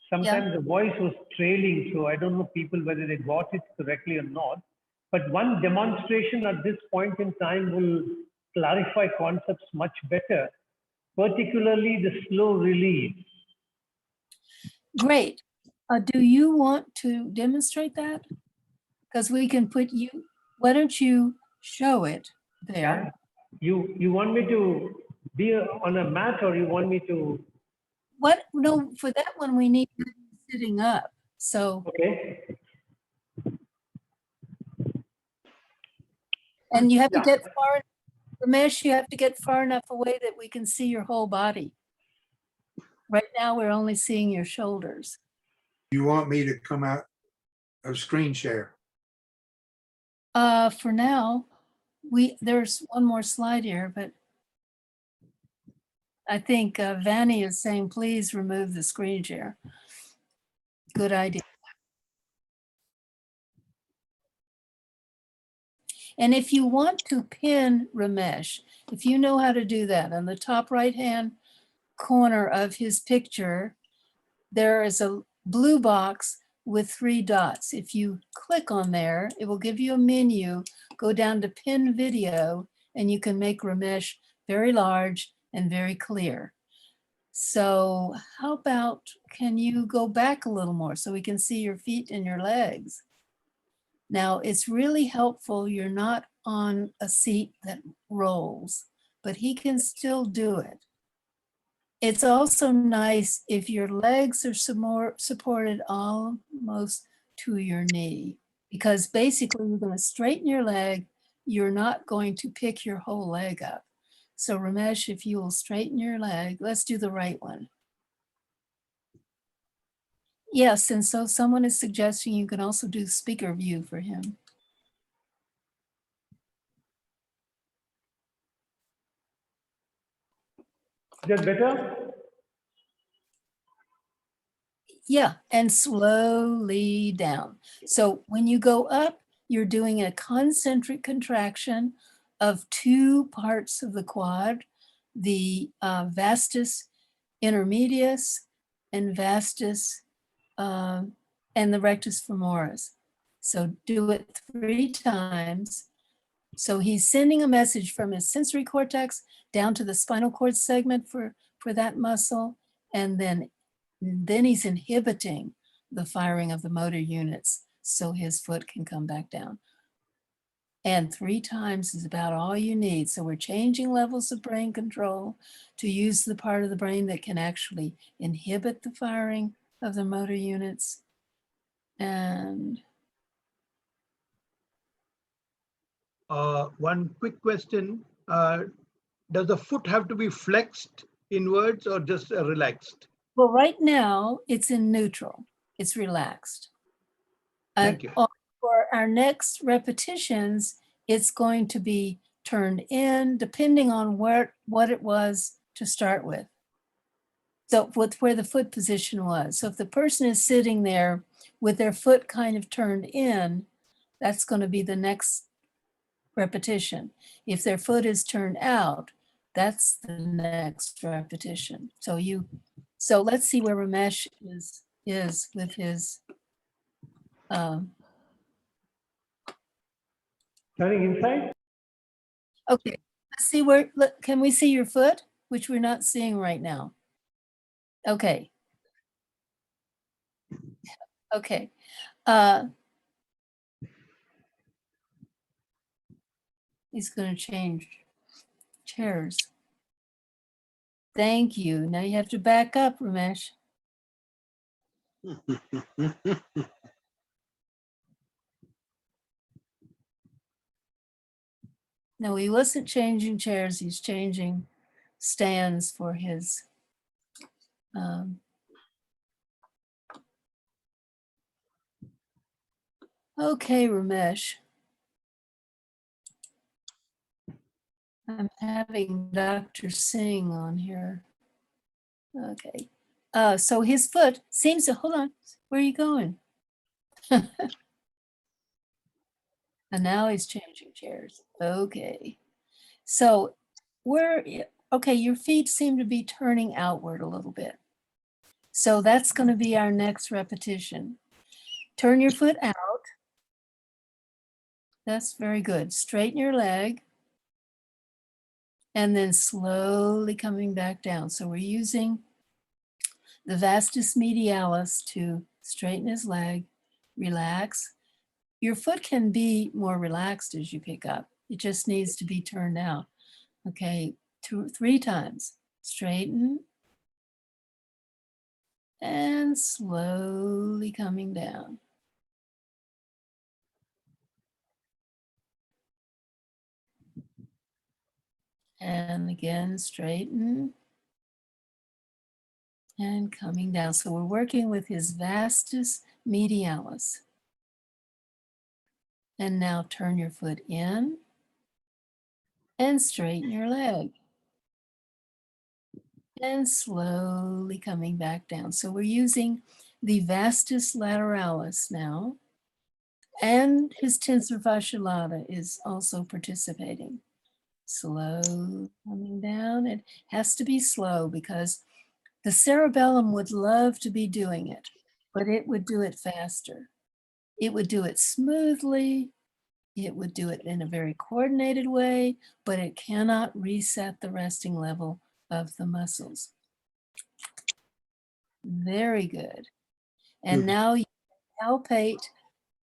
sometimes the voice was trailing, so I don't know people whether they got it correctly or not. But one demonstration at this point in time will clarify concepts much better, particularly the slow release. Great. Do you want to demonstrate that? Because we can put you, why don't you show it there. You want me to be on a mat, or you want me to? What? No, for that one, we need you sitting up. So, Okay. and you have to Yeah. get far, Ramesh, you have to get far enough away that we can see your whole body. Right now, we're only seeing your shoulders. You want me to come out of screen share? For now, there's one more slide here, but I think Vanny is saying, please remove the screen share. Good idea. And if you want to pin Ramesh, if you know how to do that, on the top right-hand corner of his picture, there is a blue box with 3 dots. If you click on there, it will give you a menu, go down to pin video, and you can make Ramesh very large and very clear. So how about, can you go back a little more so we can see your feet and your legs? Now, it's really helpful you're not on a seat that rolls, but he can still do it. It's also nice if your legs are supported almost to your knee, because basically you're going to straighten your leg. You're not going to pick your whole leg up. So Ramesh, if you will straighten your leg, let's do the right one. Yes, and so someone is suggesting you can also do speaker view for him. Is that better? Yeah, and slowly down. So when you go up, you're doing a concentric contraction of 2 parts of the quad, the vastus intermedius and vastus and the rectus femoris. So do it 3 times. So he's sending a message from his sensory cortex down to the spinal cord segment for that muscle, and then he's inhibiting the firing of the motor units so his foot can come back down. And 3 times is about all you need. So we're changing levels of brain control to use the part of the brain that can actually inhibit the firing of the motor units. And one quick question. Does the foot have to be flexed inwards or just relaxed? well, right now it's in neutral, it's relaxed. Thank you. For our next repetitions, it's going to be turned in depending on what it was to start with. So where the foot position was. So if the person is sitting there with their foot kind of turned in, that's going to be the next repetition. If their foot is turned out, that's the next repetition. So let's see where Ramesh is with his Turning inside? okay, let's see where, can we see your foot? Which we're not seeing right now. Okay. Okay. He's going to change chairs. Thank you. Now you have to back up, Ramesh. No, he wasn't changing chairs. He's changing stands for his. Okay, Ramesh. I'm having Dr. Singh on here. Okay. So his foot seems to, hold on, where are you going? And now he's changing chairs. Okay. So okay, your feet seem to be turning outward a little bit. So that's going to be our next repetition. Turn your foot out. That's very good. Straighten your leg. And then slowly coming back down. So we're using the vastus medialis to straighten his leg, relax. Your foot can be more relaxed as you pick up. It just needs to be turned out. Okay, 3 times. Straighten. And slowly coming down. And again, straighten. And coming down. So we're working with his vastus medialis. And now turn your foot in and straighten your leg. And slowly coming back down. So we're using the vastus lateralis now. And his tensor fascia lata is also participating. Slow coming down. It has to be slow because the cerebellum would love to be doing it, but it would do it faster. It would do it smoothly. It would do it in a very coordinated way, but it cannot reset the resting level of the muscles. Very good. And now you palpate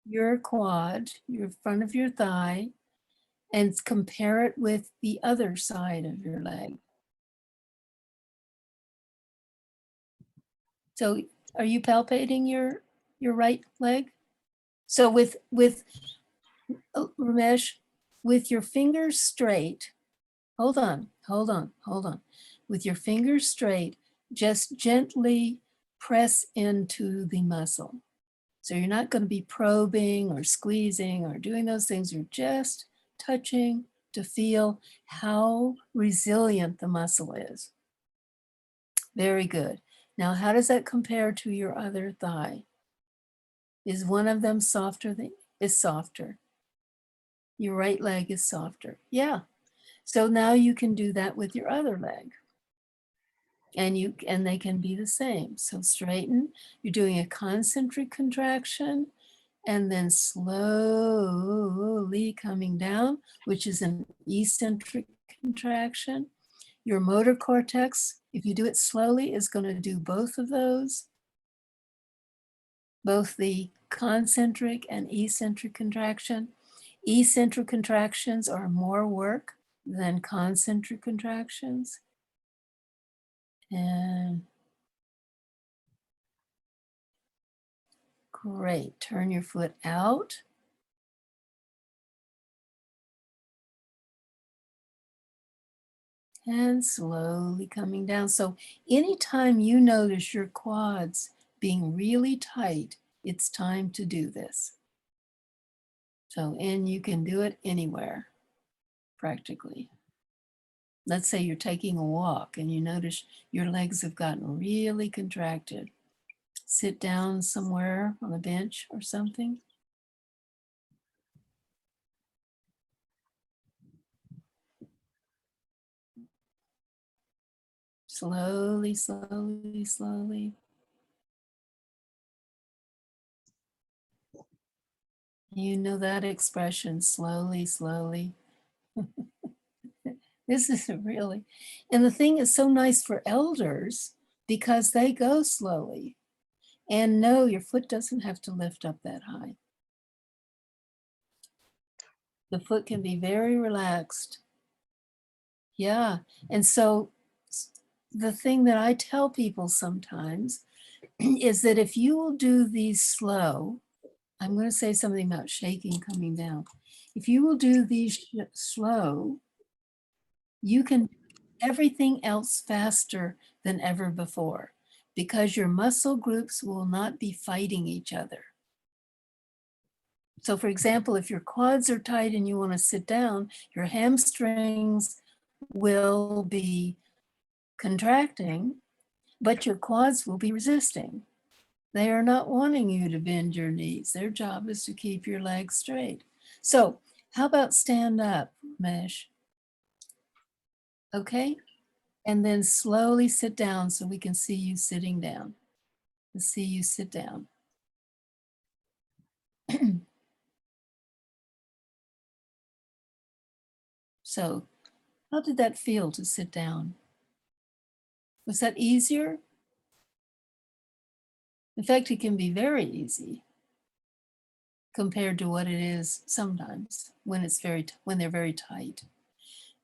your quad, your front of your thigh, and compare it with the other side of your leg. So are you palpating your right leg? So with Ramesh, with your fingers straight, hold on. With your fingers straight, just gently press into the muscle. So you're not going to be probing or squeezing or doing those things. You're just touching to feel how resilient the muscle is. Very good. Now, how does that compare to your other thigh? Is one of them softer? Is softer. Your right leg is softer. Yeah. So now you can do that with your other leg. And they can be the same. So straighten. You're doing a concentric contraction and then slowly coming down, which is an eccentric contraction. Your motor cortex, if you do it slowly, is going to do both of those, both the concentric and eccentric contraction. Eccentric contractions are more work than concentric contractions. And great, turn your foot out. And slowly coming down. So anytime you notice your quads being really tight, it's time to do this. So, and you can do it anywhere, practically. Let's say you're taking a walk and you notice your legs have gotten really contracted. Sit down somewhere on a bench or something. Slowly, slowly, slowly. You know that expression, slowly, slowly. This is really, and the thing is so nice for elders because they go slowly. And no, your foot doesn't have to lift up that high. The foot can be very relaxed. Yeah, and so the thing that I tell people sometimes is that if you will do these slow, I'm going to say something about shaking coming down. If you will do these slow, you can do everything else faster than ever before because your muscle groups will not be fighting each other. So for example, if your quads are tight and you want to sit down, your hamstrings will be contracting, but your quads will be resisting. They are not wanting you to bend your knees. Their job is to keep your legs straight. So how about stand up, Ramesh? Okay, and then slowly sit down so we can see you sitting down. Let's see you sit down. So how did that feel to sit down? Was that easier? In fact, it can be very easy. compared to what it is sometimes when it's when they're very tight.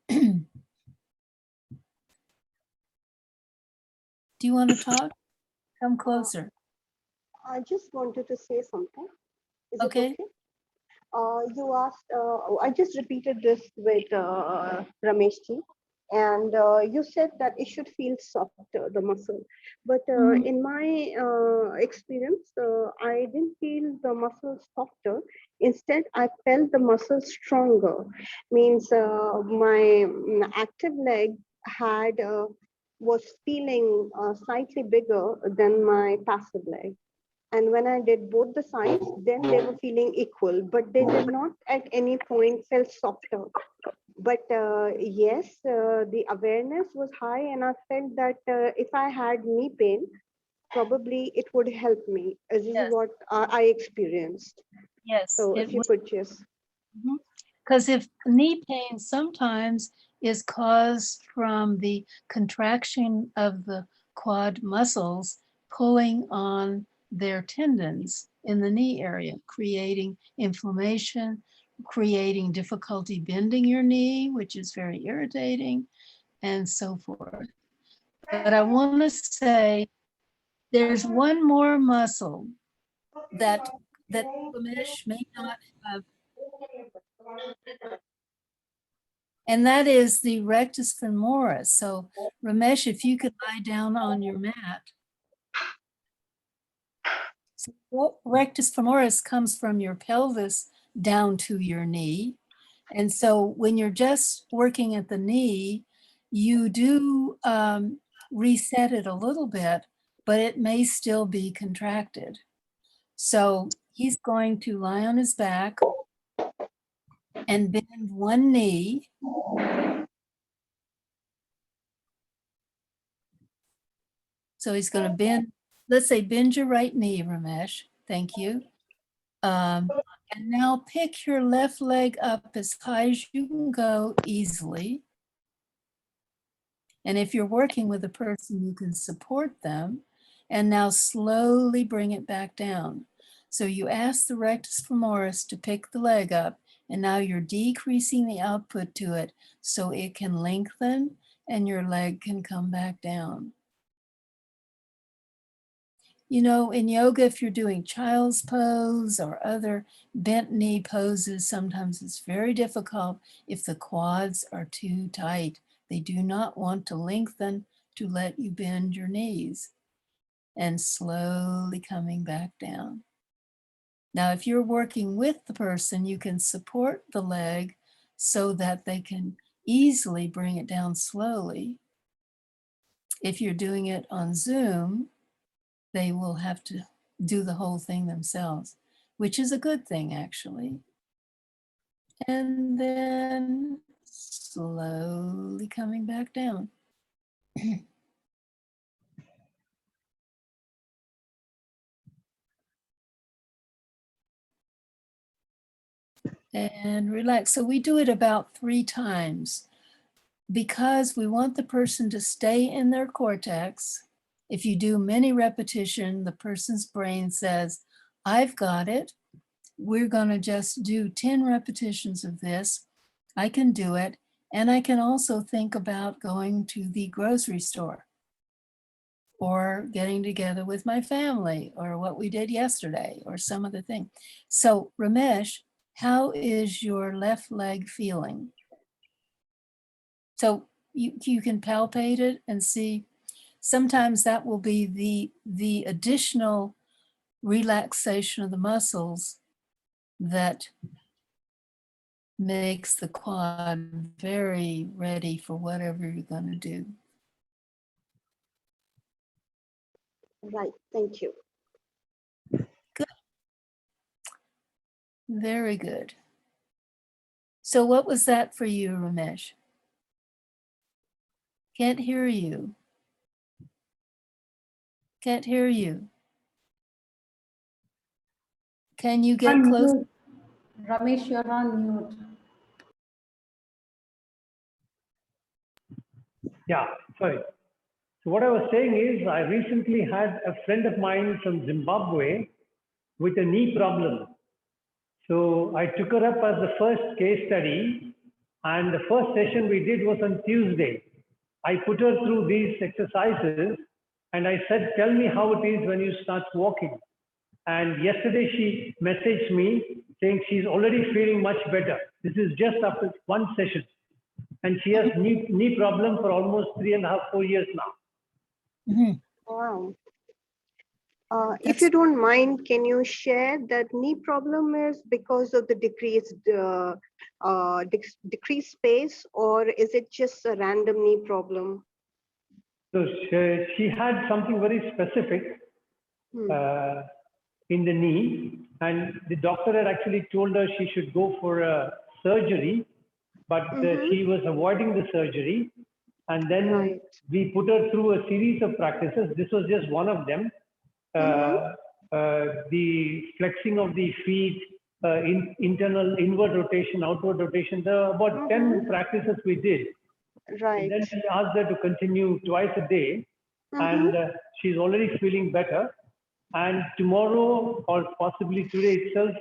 Do you want to talk? Come closer. I just wanted to say something. Is Okay. it okay? You asked, I just repeated this with Ramesh ji, and you said that it should feel softer, the muscle. But in my experience, I didn't feel the muscle softer. Instead, I felt the muscle stronger. Means my active leg had was feeling slightly bigger than my passive leg. And when I did both the sides, then they were feeling equal, but they did not at any point feel softer. But yes, the awareness was high, and I felt that if I had knee pain, probably it would help me. This is Yes. what I experienced. Yes. So if you could just. Because if knee pain sometimes is caused from the contraction of the quad muscles pulling on their tendons in the knee area, creating inflammation, creating difficulty bending your knee, which is very irritating, and so forth. But I want to say there's one more muscle that Ramesh may not have, and that is the rectus femoris. So Ramesh, if you could lie down on your mat. So rectus femoris comes from your pelvis down to your knee. And so when you're just working at the knee, you do reset it a little bit, but it may still be contracted. So he's going to lie on his back and bend one knee. So he's going to bend, let's say bend your right knee, Ramesh. Thank you. And now pick your left leg up as high as you can go easily. And if you're working with a person, you can support them. And now slowly bring it back down. So you ask the rectus femoris to pick the leg up, and now you're decreasing the output to it so it can lengthen and your leg can come back down. You know, in yoga, if you're doing child's pose or other bent knee poses, sometimes it's very difficult if the quads are too tight. They do not want to lengthen to let you bend your knees, and slowly coming back down. Now, if you're working with the person, you can support the leg so that they can easily bring it down slowly. If you're doing it on Zoom, they will have to do the whole thing themselves, which is a good thing, actually. And then slowly coming back down. And relax. So we do it about 3 times because we want the person to stay in their cortex. If you do many repetition, the person's brain says, I've got it. We're going to just do 10 repetitions of this. I can do it. And I can also think about going to the grocery store or getting together with my family or what we did yesterday or some other thing. So Ramesh, how is your left leg feeling? So you can palpate it and see. Sometimes that will be the additional relaxation of the muscles that makes the quad very ready for whatever you're going to do. Right, thank you. Good. Very good. So what was that for you, Ramesh? Can't hear you. Can't hear you. Can you get close? Mute. Ramesh, you're on mute. Yeah, sorry. So what I was saying is I recently had a friend of mine from Zimbabwe with a knee problem. So I took her up as the first case study, and the first session we did was on Tuesday. I put her through these exercises and I said, tell me how it is when you start walking. And yesterday she messaged me saying she's already feeling much better. This is just after one session. And she has knee problem for almost 3.5, 4 years now. Mhm. Wow. If you don't mind, can you share that knee problem is because of the decreased space, or is it just a random knee problem? So she had something very specific in the knee, and the doctor had actually told her she should go for a surgery, but she was avoiding the surgery. And then we put her through a series of practices. This was just one of them. The flexing of the feet, internal inward rotation, outward rotation. There are about 10 practices we did. Right. And then we asked her to continue twice a day, and she's already feeling better. And tomorrow, or possibly today itself,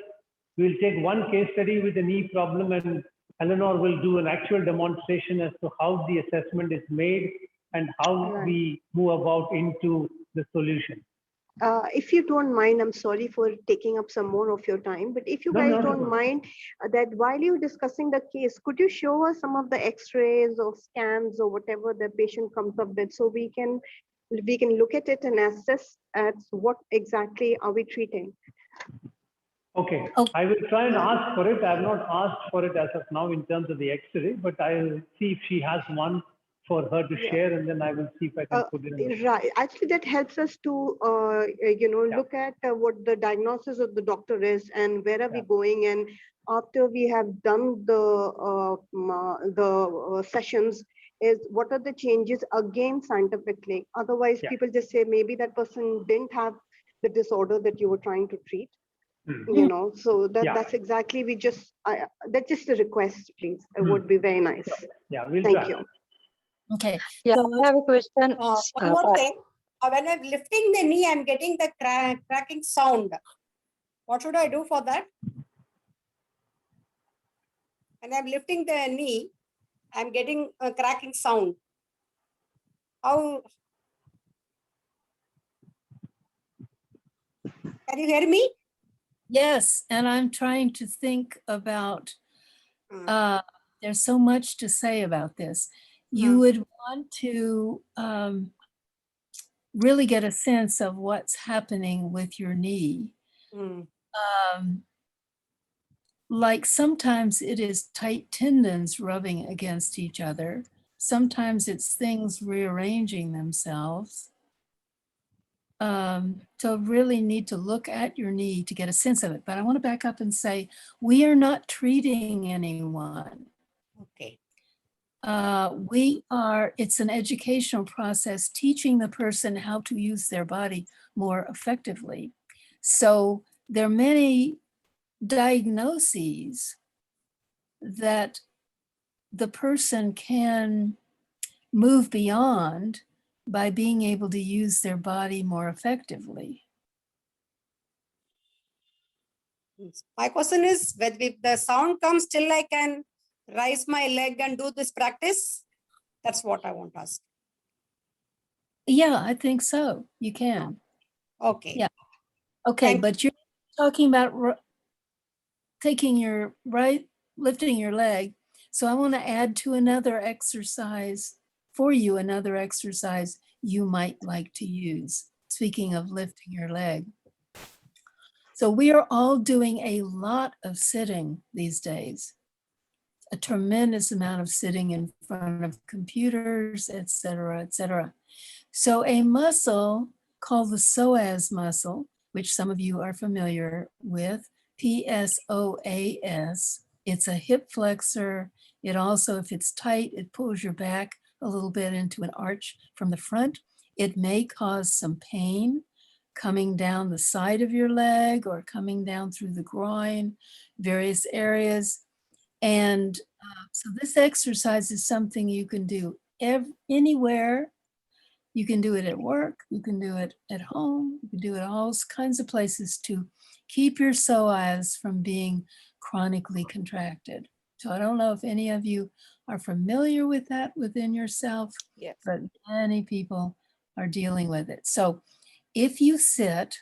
we'll take one case study with a knee problem, and Eleanor will do an actual demonstration as to how the assessment is made and how we move about into the solution. If you don't mind, I'm sorry for taking up some more of your time, but if you guys don't mind that while you're discussing the case, could you show us some of the x-rays or scans or whatever the patient comes up with, so we can look at it and assess at what exactly are we treating? Okay, I will try and ask for it. I have not asked for it as of now in terms of the x-ray, but I will see if she has one for her to share, and then I will see if I can put it in. Right. Actually, that helps us to, look at what the diagnosis of the doctor is and where are we going. And after we have done the sessions, is what are the changes again scientifically? Otherwise, people just say maybe that person didn't have the disorder that you were trying to treat. So that's exactly, that's just a request, please. It would be very nice. Yeah, we'll Thank try. you. Okay. Yeah, So I have a question. One more thing. When I'm lifting the knee, I'm getting the cracking sound. What should I do for that? When I'm lifting the knee, I'm getting a cracking sound. How? Can you hear me? yes, and I'm trying to think about, there's so much to say about this. You would want to really get a sense of what's happening with your knee. Like sometimes it is tight tendons rubbing against each other. Sometimes it's things rearranging themselves. So really need to look at your knee to get a sense of it. But I want to back up and say, we are not treating anyone. Okay. It's an educational process teaching the person how to use their body more effectively. So there are many diagnoses that the person can move beyond by being able to use their body more effectively. My question is, if the sound comes, still I can raise my leg and do this practice? That's what I want to ask. Yeah, I think so. You can. Okay. Yeah. Okay, but you're talking about lifting your leg. So I want to add to another exercise for you, another exercise you might like to use. Speaking of lifting your leg. So we are all doing a lot of sitting these days, a tremendous amount of sitting in front of computers, et cetera, et cetera. So a muscle called the psoas muscle, which some of you are familiar with, PSOAS, it's a hip flexor. It also, if it's tight, it pulls your back a little bit into an arch from the front. It may cause some pain coming down the side of your leg or coming down through the groin, various areas. And so this exercise is something you can do anywhere. You can do it at work, you can do it at home, you can do it all kinds of places to keep your psoas from being chronically contracted. So I don't know if any of you are familiar with that within yourself, Yes. but many people are dealing with it. So if you sit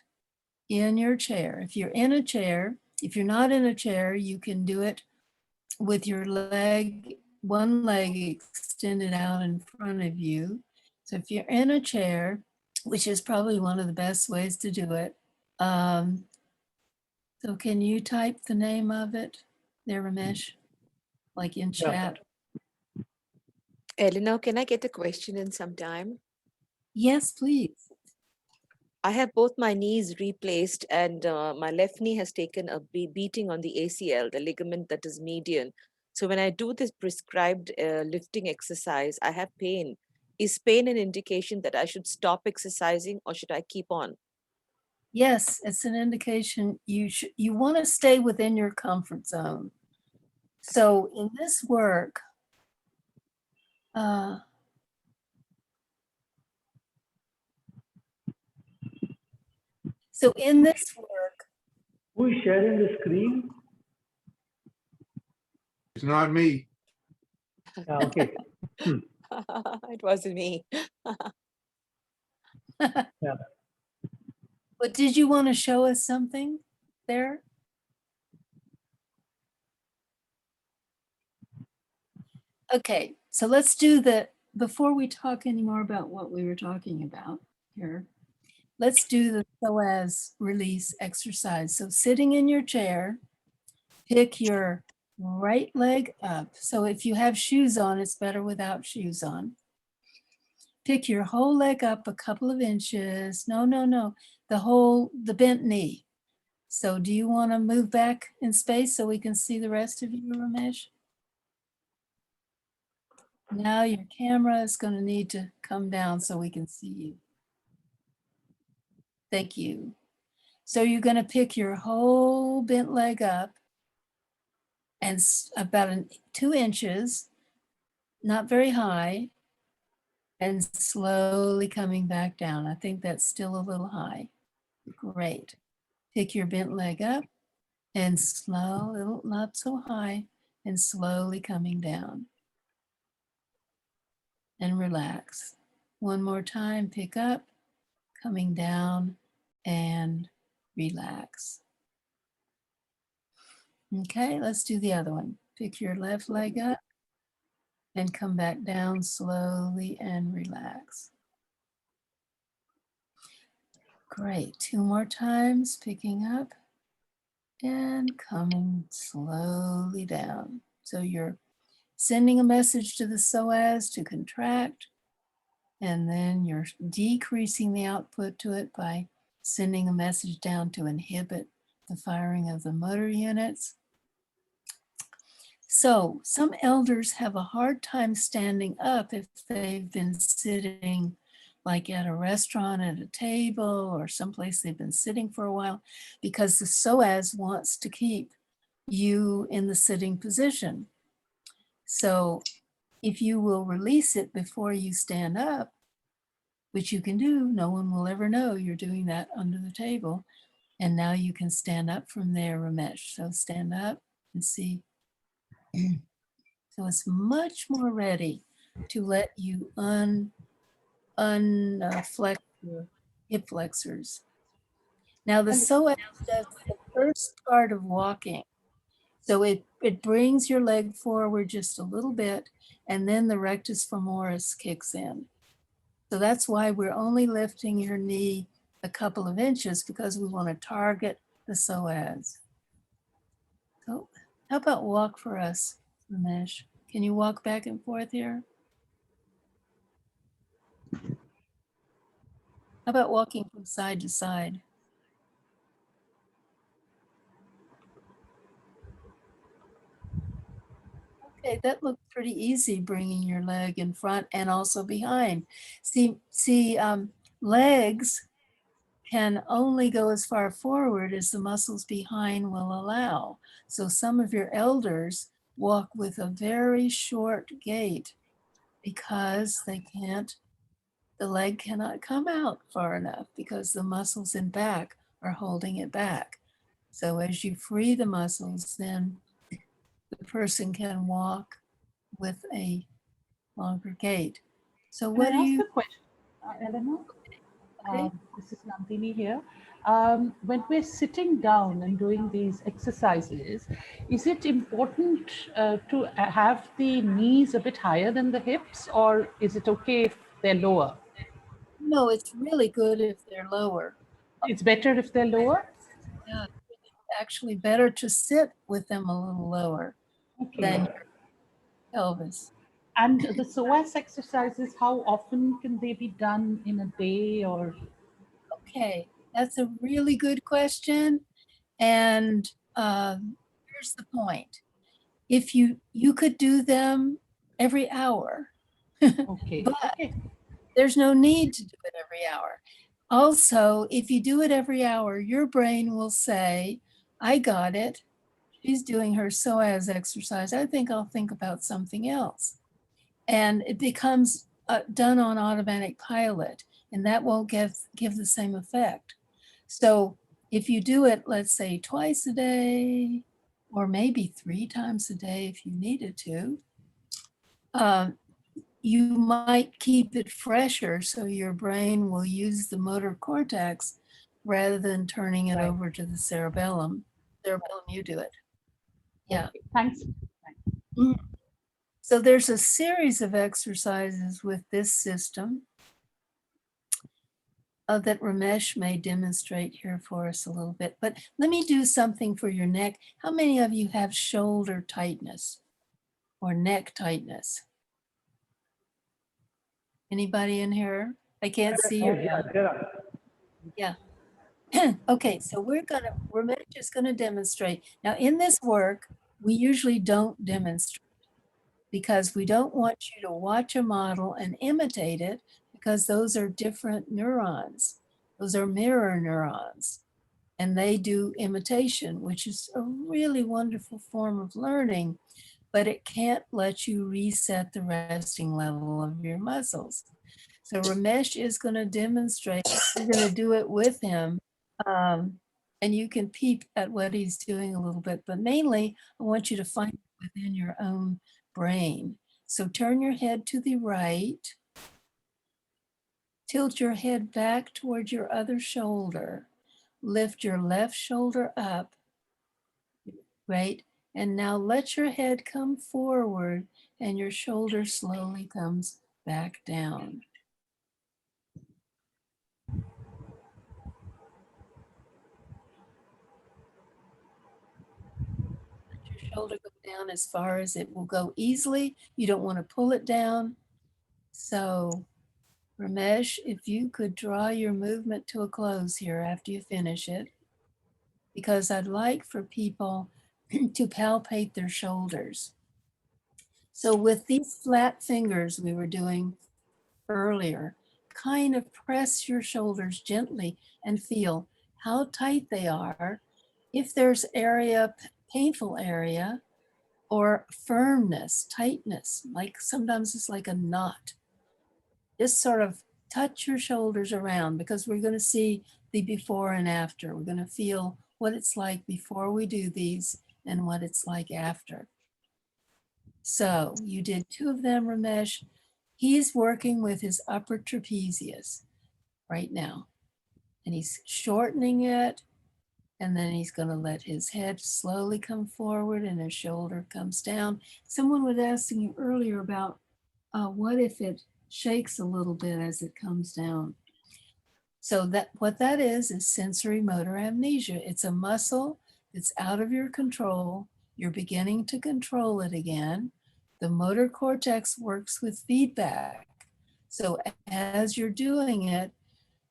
in your chair, if you're in a chair, if you're not in a chair, you can do it with your leg, one leg extended out in front of you. So if you're in a chair, which is probably one of the best ways to do it. So can you type the name of it there, Ramesh? Like in Yeah. chat? Eleanor, can I get a question in some time? Yes, please. I have both my knees replaced and my left knee has taken a beating on the ACL, the ligament that is median. So when I do this prescribed lifting exercise, I have pain. Is pain an indication that I should stop exercising or should I keep on? Yes, it's an indication you want to stay within your comfort zone. So in this work, so in this work, Who is sharing the screen? It's not me. Yeah, okay. It wasn't me. Yeah. but did you want to show us something there? Okay, so let's do before we talk anymore about what we were talking about here, let's do the psoas release exercise. So sitting in your chair, pick your right leg up. So if you have shoes on, it's better without shoes on. Pick your whole leg up a couple of inches. No, the bent knee. So do you want to move back in space so we can see the rest of you, Ramesh? Now your camera is going to need to come down so we can see you. Thank you. So you're going to pick your whole bent leg up and about 2 inches, not very high, and slowly coming back down. I think that's still a little high. Great. Pick your bent leg up and slow, not so high, and slowly coming down. And relax. One more time, pick up, coming down, and relax. Okay, let's do the other one. Pick your left leg up and come back down slowly and relax. Great, 2 more times, picking up and coming slowly down. So you're sending a message to the psoas to contract, and then you're decreasing the output to it by sending a message down to inhibit the firing of the motor units. So some elders have a hard time standing up if they've been sitting like at a restaurant at a table or someplace they've been sitting for a while, because the psoas wants to keep you in the sitting position. So if you will release it before you stand up, which you can do, no one will ever know you're doing that under the table. And now you can stand up from there, Ramesh. So stand up and see. So it's much more ready to let you unflex your hip flexors. Now the psoas does the first part of walking. So it brings your leg forward just a little bit, and then the rectus femoris kicks in. So that's why we're only lifting your knee a couple of inches, because we want to target the psoas. So how about walk for us, Ramesh? Can you walk back and forth here? How about walking from side to side? Okay, that looked pretty easy, bringing your leg in front and also behind. Legs can only go as far forward as the muscles behind will allow. So some of your elders walk with a very short gait because the leg cannot come out far enough because the muscles in back are holding it back. So as you free the muscles, then the person can walk with a longer gait. So Can what I do ask you, a question, Eleanor? okay? This is Nandini here. When we're sitting down and doing these exercises, is it important to have the knees a bit higher than the hips, or is it okay if they're lower? No, it's really good if they're lower. It's better if they're lower? Yeah, it's actually better to sit with them a little lower than Okay. your pelvis. And the psoas exercises, how often can they be done in a day or? Okay, that's a really good question. And here's the point. If you could do them every hour, Okay, but okay. there's no need to do it every hour. Also, if you do it every hour, your brain will say, I got it. She's doing her psoas exercise. I think I'll think about something else. And it becomes done on automatic pilot, and that won't give the same effect. So if you do it, let's say twice a day, or maybe 3 times a day if you needed to, you might keep it fresher so your brain will use the motor cortex rather than turning it Right. over to the cerebellum. Cerebellum, you do it. Yeah. Okay, thanks. Mm. So there's a series of exercises with this system that Ramesh may demonstrate here for us a little bit. But let me do something for your neck. How many of you have shoulder tightness or neck tightness? Anybody in here? I can't see your Yeah, hand. there are. Yeah. Okay, so Ramesh is gonna demonstrate. Now in this work, we usually don't demonstrate because we don't want you to watch a model and imitate it because those are different neurons. Those are mirror neurons and they do imitation, which is a really wonderful form of learning, but it can't let you reset the resting level of your muscles. So Ramesh is going to demonstrate, we're going to do it with him. And you can peep at what he's doing a little bit, but mainly I want you to find it within your own brain. So turn your head to the right, tilt your head back towards your other shoulder, lift your left shoulder up, right? And now let your head come forward and your shoulder slowly comes back down. Your shoulder go down as far as it will go easily. You don't want to pull it down. So Ramesh, if you could draw your movement to a close here after you finish it, because I'd like for people to palpate their shoulders. So with these flat fingers we were doing earlier, kind of press your shoulders gently and feel how tight they are. If there's painful area, or firmness, tightness, like sometimes it's like a knot. Just sort of touch your shoulders around because we're going to see the before and after. We're going to feel what it's like before we do these and what it's like after. So you did 2 of them, Ramesh. He's working with his upper trapezius right now, and he's shortening it. And then he's going to let his head slowly come forward and his shoulder comes down. Someone was asking you earlier about what if it shakes a little bit as it comes down. So what that is sensory motor amnesia. It's a muscle that's out of your control. You're beginning to control it again. The motor cortex works with feedback. So as you're doing it,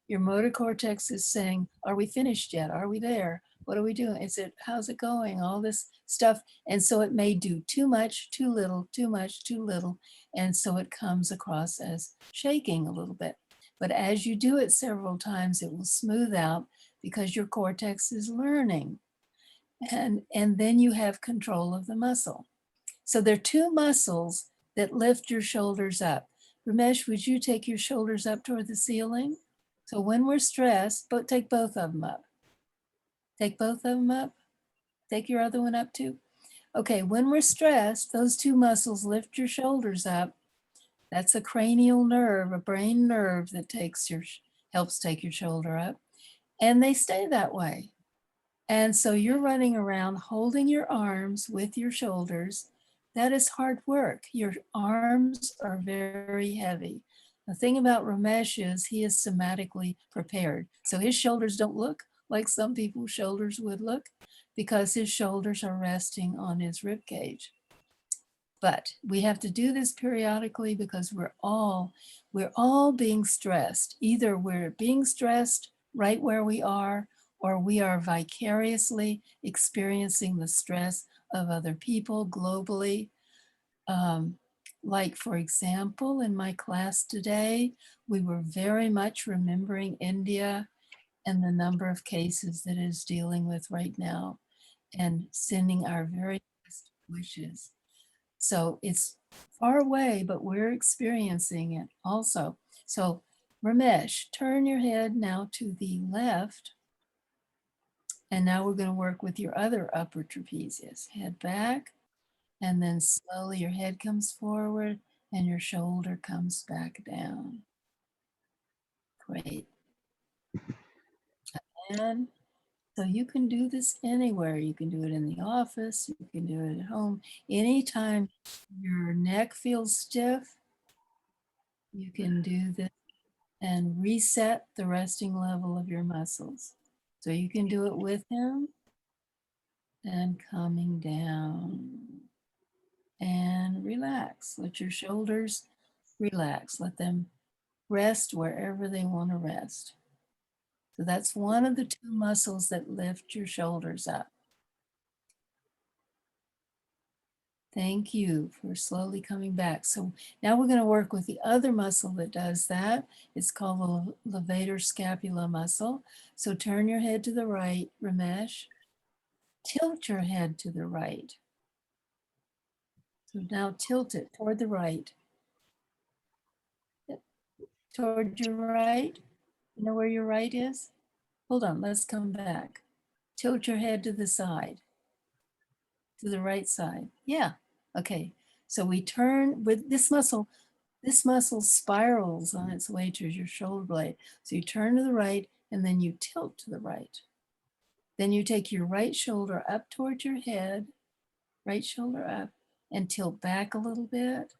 your motor cortex is saying, are we finished yet? Are we there? What are we doing? How's it going? All this stuff. And so it may do too much, too little, too much, too little. And so it comes across as shaking a little bit. But as you do it several times, it will smooth out because your cortex is learning. And then you have control of the muscle. So there are 2 muscles that lift your shoulders up. Ramesh, would you take your shoulders up toward the ceiling? So when we're stressed, take both of them up. Take both of them up. Take your other one up too. Okay, when we're stressed, those two muscles lift your shoulders up. That's a cranial nerve, a brain nerve that helps take your shoulder up. And they stay that way. And so you're running around holding your arms with your shoulders. That is hard work. Your arms are very heavy. The thing about Ramesh is he is somatically prepared. So his shoulders don't look like some people's shoulders would look because his shoulders are resting on his rib cage. But we have to do this periodically because we're all being stressed. Either we're being stressed right where we are, or we are vicariously experiencing the stress of other people globally. Like, for example, in my class today, we were very much remembering India and the number of cases that it is dealing with right now and sending our very best wishes. So it's far away, but we're experiencing it also. So Ramesh, turn your head now to the left. And now we're going to work with your other upper trapezius. Head back, and then slowly your head comes forward and your shoulder comes back down. Great. And so you can do this anywhere. You can do it in the office, you can do it at home. Anytime your neck feels stiff, you can do this and reset the resting level of your muscles. So you can do it with him and coming down. And relax. Let your shoulders relax. Let them rest wherever they want to rest. So that's one of the two muscles that lift your shoulders up. Thank you for slowly coming back. So now we're going to work with the other muscle that does that. It's called the levator scapula muscle. So turn your head to the right, Ramesh. Tilt your head to the right. So now tilt it toward the right. Toward your right. You know where your right is? Hold on, let's come back. Tilt your head to the side, to the right side. Yeah, okay. So we turn with this muscle spirals on its way to your shoulder blade. So you turn to the right and then you tilt to the right. Then you take your right shoulder up towards your head, right shoulder up, and tilt back a little bit.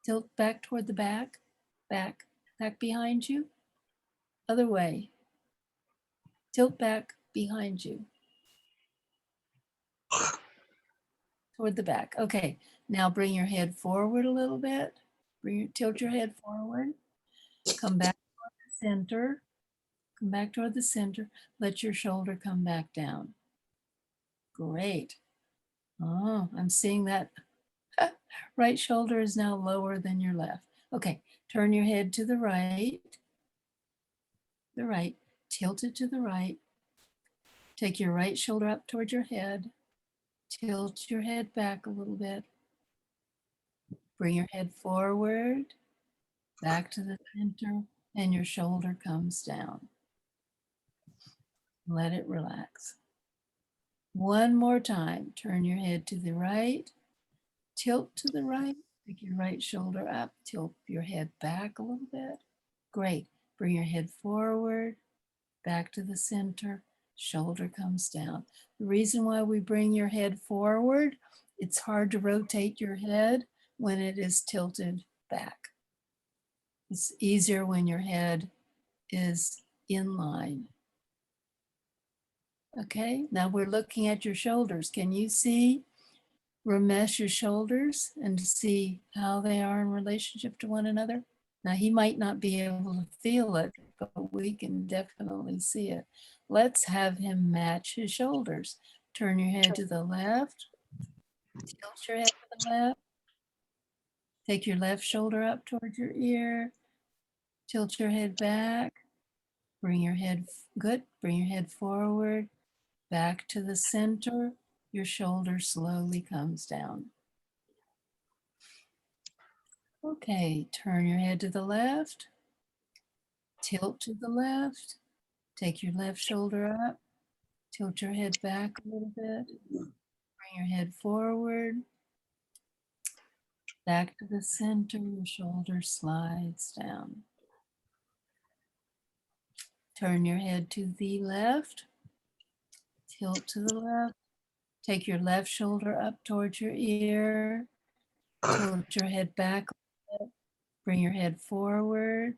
Tilt back toward the back, back behind you. Other way. Tilt back behind you. Toward the back. Okay, now bring your head forward a little bit. Tilt your head forward. Come back toward the center. Come back toward the center. Let your shoulder come back down. Great. Oh, I'm seeing that right shoulder is now lower than your left. Okay, turn your head to the right. The right. Tilt it to the right. Take your right shoulder up toward your head. Tilt your head back a little bit. Bring your head forward, back to the center, and your shoulder comes down. Let it relax. One more time. Turn your head to the right, tilt to the right, pick your right shoulder up, tilt your head back a little bit. Great. Bring your head forward, back to the center, shoulder comes down. The reason why we bring your head forward, it's hard to rotate your head when it is tilted back. It's easier when your head is in line. Okay, now we're looking at your shoulders. Can you see Ramesh's shoulders and see how they are in relationship to one another? Now he might not be able to feel it, but we can definitely see it. Let's have him match his shoulders. Turn your head to the left, tilt your head to the left, take your left shoulder up towards your ear, tilt your head back, bring your head, good, bring your head forward, back to the center, your shoulder slowly comes down. Okay, turn your head to the left, tilt to the left, take your left shoulder up, Tilt your head back a little bit. Bring your head forward. Back to the center, your shoulder slides down. Turn your head to the left. Tilt to the left. Take your left shoulder up towards your ear. Tilt your head back. Bring your head forward.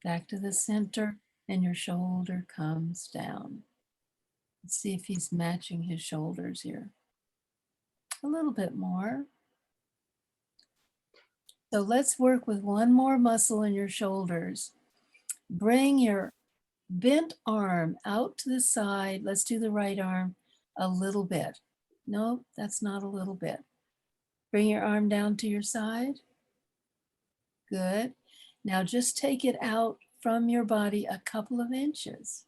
Back to the center, and your shoulder comes down. Let's see if he's matching his shoulders here. A little bit more. So let's work with one more muscle in your shoulders. Bring your bent arm out to the side. Let's do the right arm a little bit. Nope, that's not a little bit. Bring your arm down to your side. Good. Now just take it out from your body a couple of inches.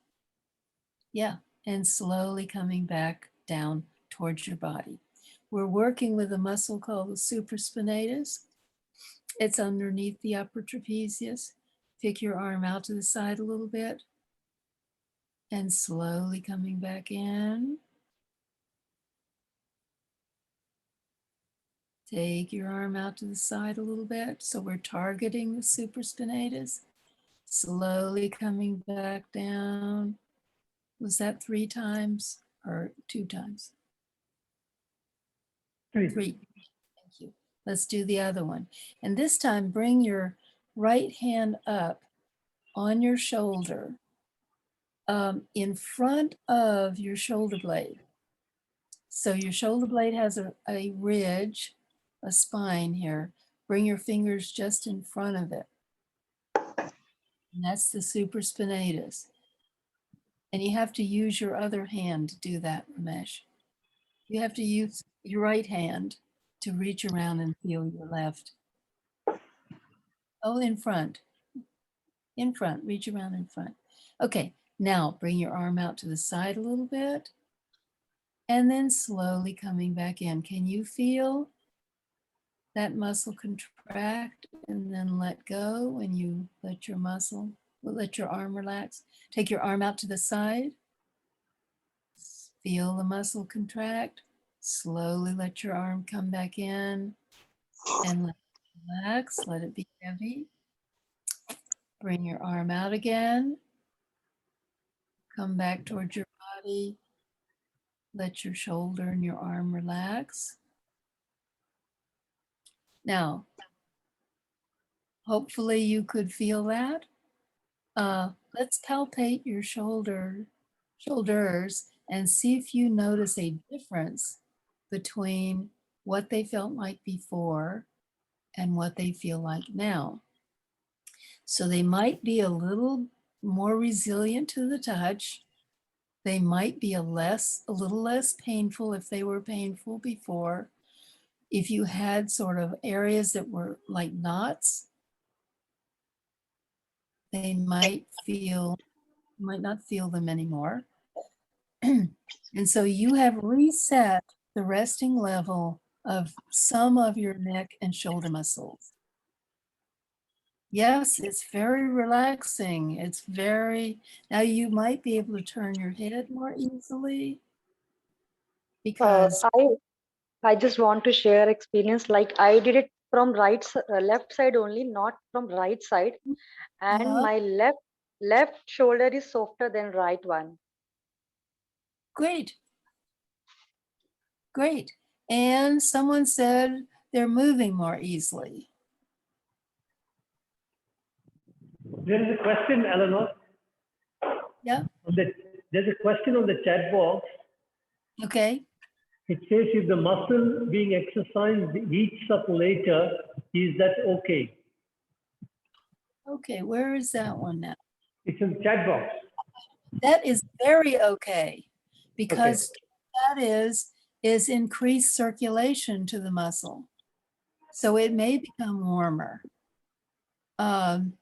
Yeah, and slowly coming back down towards your body. We're working with a muscle called the supraspinatus. It's underneath the upper trapezius. Pick your arm out to the side a little bit and slowly coming back in. Take your arm out to the side a little bit. So we're targeting the supraspinatus. Slowly coming back down. Was that 3 times or 2 times? 3. 3. Thank you. Let's do the other one. And this time, bring your right hand up on your shoulder in front of your shoulder blade. So your shoulder blade has a ridge, a spine here. Bring your fingers just in front of it. And that's the supraspinatus. And you have to use your other hand to do that, Ramesh. You have to use your right hand to reach around and feel your left. Oh, in front. In front, reach around in front. Okay, now bring your arm out to the side a little bit. And then slowly coming back in. Can you feel that muscle contract and then let go when you let your arm relax? Take your arm out to the side. Feel the muscle contract. Slowly let your arm come back in and relax. Let it be heavy. Bring your arm out again. Come back towards your body. Let your shoulder and your arm relax. Now, hopefully you could feel that. Let's palpate your shoulders and see if you notice a difference between what they felt like before and what they feel like now. So they might be a little more resilient to the touch. They might be a little less painful if they were painful before. If you had sort of areas that were like knots, they might not feel them anymore. And so you have reset the resting level of some of your neck and shoulder muscles. Yes, it's very relaxing. Now you might be able to turn your head more easily because I just want to share experience. Like I did it from left side only, not from right side. And my left shoulder is softer than right one. Great. Great. And someone said they're moving more easily. There is a question, Eleanor. Yeah. There's a question on the chat box. Okay. It says if the muscle being exercised heats up later, is that okay? Okay, where is that one now? It's in the chat box. That is very okay because that is increased circulation to the muscle. So it may become warmer. And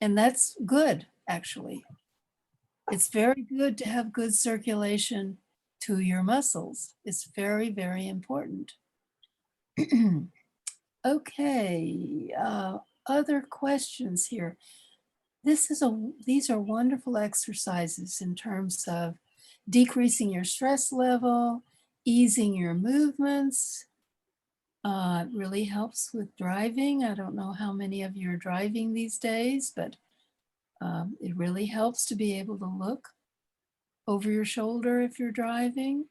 that's good, actually. It's very good to have good circulation to your muscles. It's very, very important. Okay, other questions here. These are wonderful exercises in terms of decreasing your stress level, easing your movements. It really helps with driving. I don't know how many of you are driving these days, but it really helps to be able to look over your shoulder if you're driving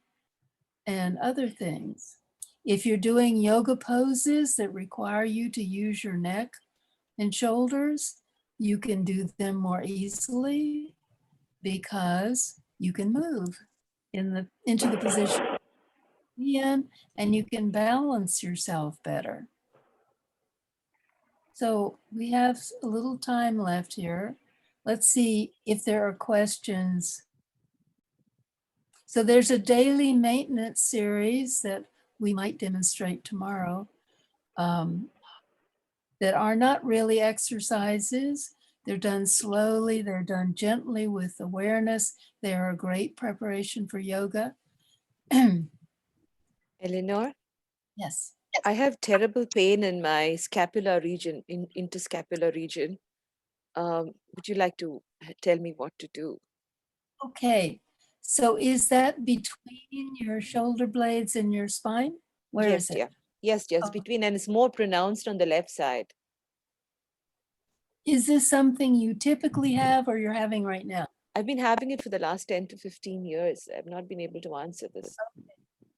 and other things. If you're doing yoga poses that require you to use your neck and shoulders, you can do them more easily because you can move into the position you're in, and you can balance yourself better. So we have a little time left here. Let's see if there are questions. So there's a daily maintenance series that we might demonstrate tomorrow that are not really exercises. They're done slowly, they're done gently with awareness. They are a great preparation for yoga. Eleanor, Yes. I have terrible pain in my scapular region, in interscapular region. Would you like to tell me what to do? Okay. So is that between your shoulder blades and your spine? Where Yes, is it? dear. Yes, dear. It's Oh. between, and it's more pronounced on the left side. Is this something you typically have or you're having right now? I've been having it for the last 10 to 15 years. I've not been able to answer this.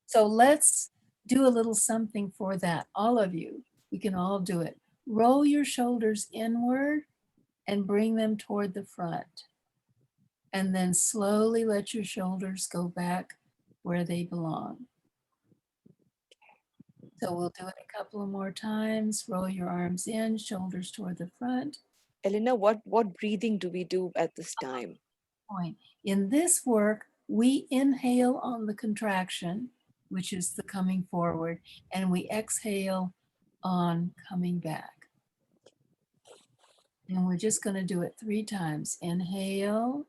So let's do a little something for that. All of you, we can all do it. Roll your shoulders inward and bring them toward the front. And then slowly let your shoulders go back where they belong. So we'll do it a couple of more times. Roll your arms in, shoulders toward the front. Elena, what breathing do we do at this time? Point. In this work, we inhale on the contraction, which is the coming forward, and we exhale on coming back. And we're just going to do it 3 times. Inhale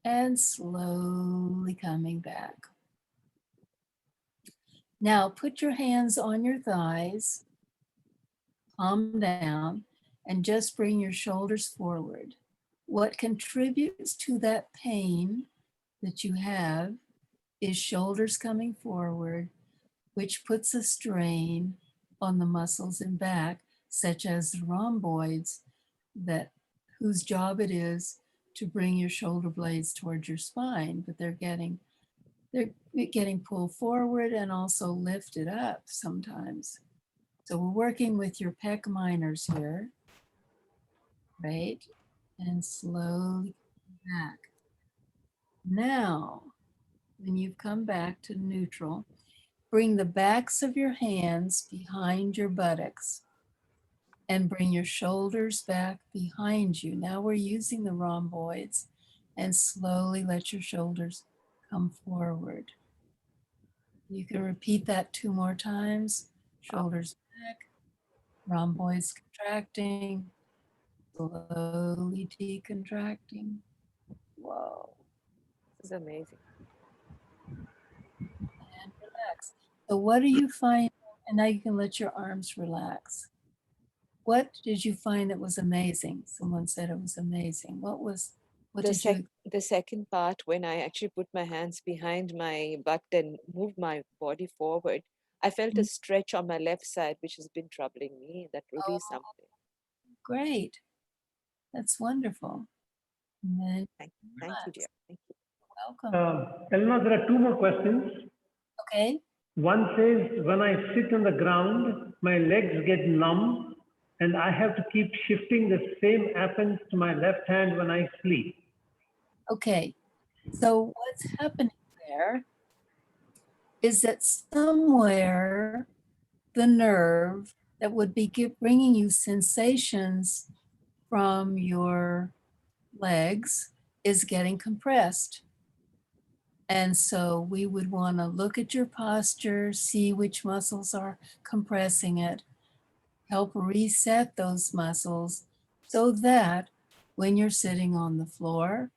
and slowly coming back. Now put your hands on your thighs, palm down, and just bring your shoulders forward. What contributes to that pain that you have is shoulders coming forward, which puts a strain on the muscles in back, such as the rhomboids, whose job it is to bring your shoulder blades towards your spine, but they're getting pulled forward and also lifted up sometimes. So we're working with your pec minors here, right? And slowly back. Now, when you've come back to neutral, bring the backs of your hands behind your buttocks and bring your shoulders back behind you. Now we're using the rhomboids, and slowly let your shoulders come forward. You can repeat that 2 more times. Shoulders back, rhomboids contracting, slowly decontracting. Whoa. This is amazing. And relax. So what do you find? And now you can let your arms relax. What did you find that was amazing? Someone said it was amazing. What did you? The second part, when I actually put my hands behind my butt and moved my body forward, I felt a stretch on my left side, which has been troubling me. That released something. Great. That's wonderful. And then Thank you, dear. Thank you. welcome. Elena, there are 2 more questions. Okay. One says, when I sit on the ground, my legs get numb and I have to keep shifting. The same happens to my left hand when I sleep. Okay. So what's happening there is that somewhere the nerve that would be bringing you sensations from your legs is getting compressed. And so we would want to look at your posture, see which muscles are compressing it, help reset those muscles so that when you're sitting on the floor,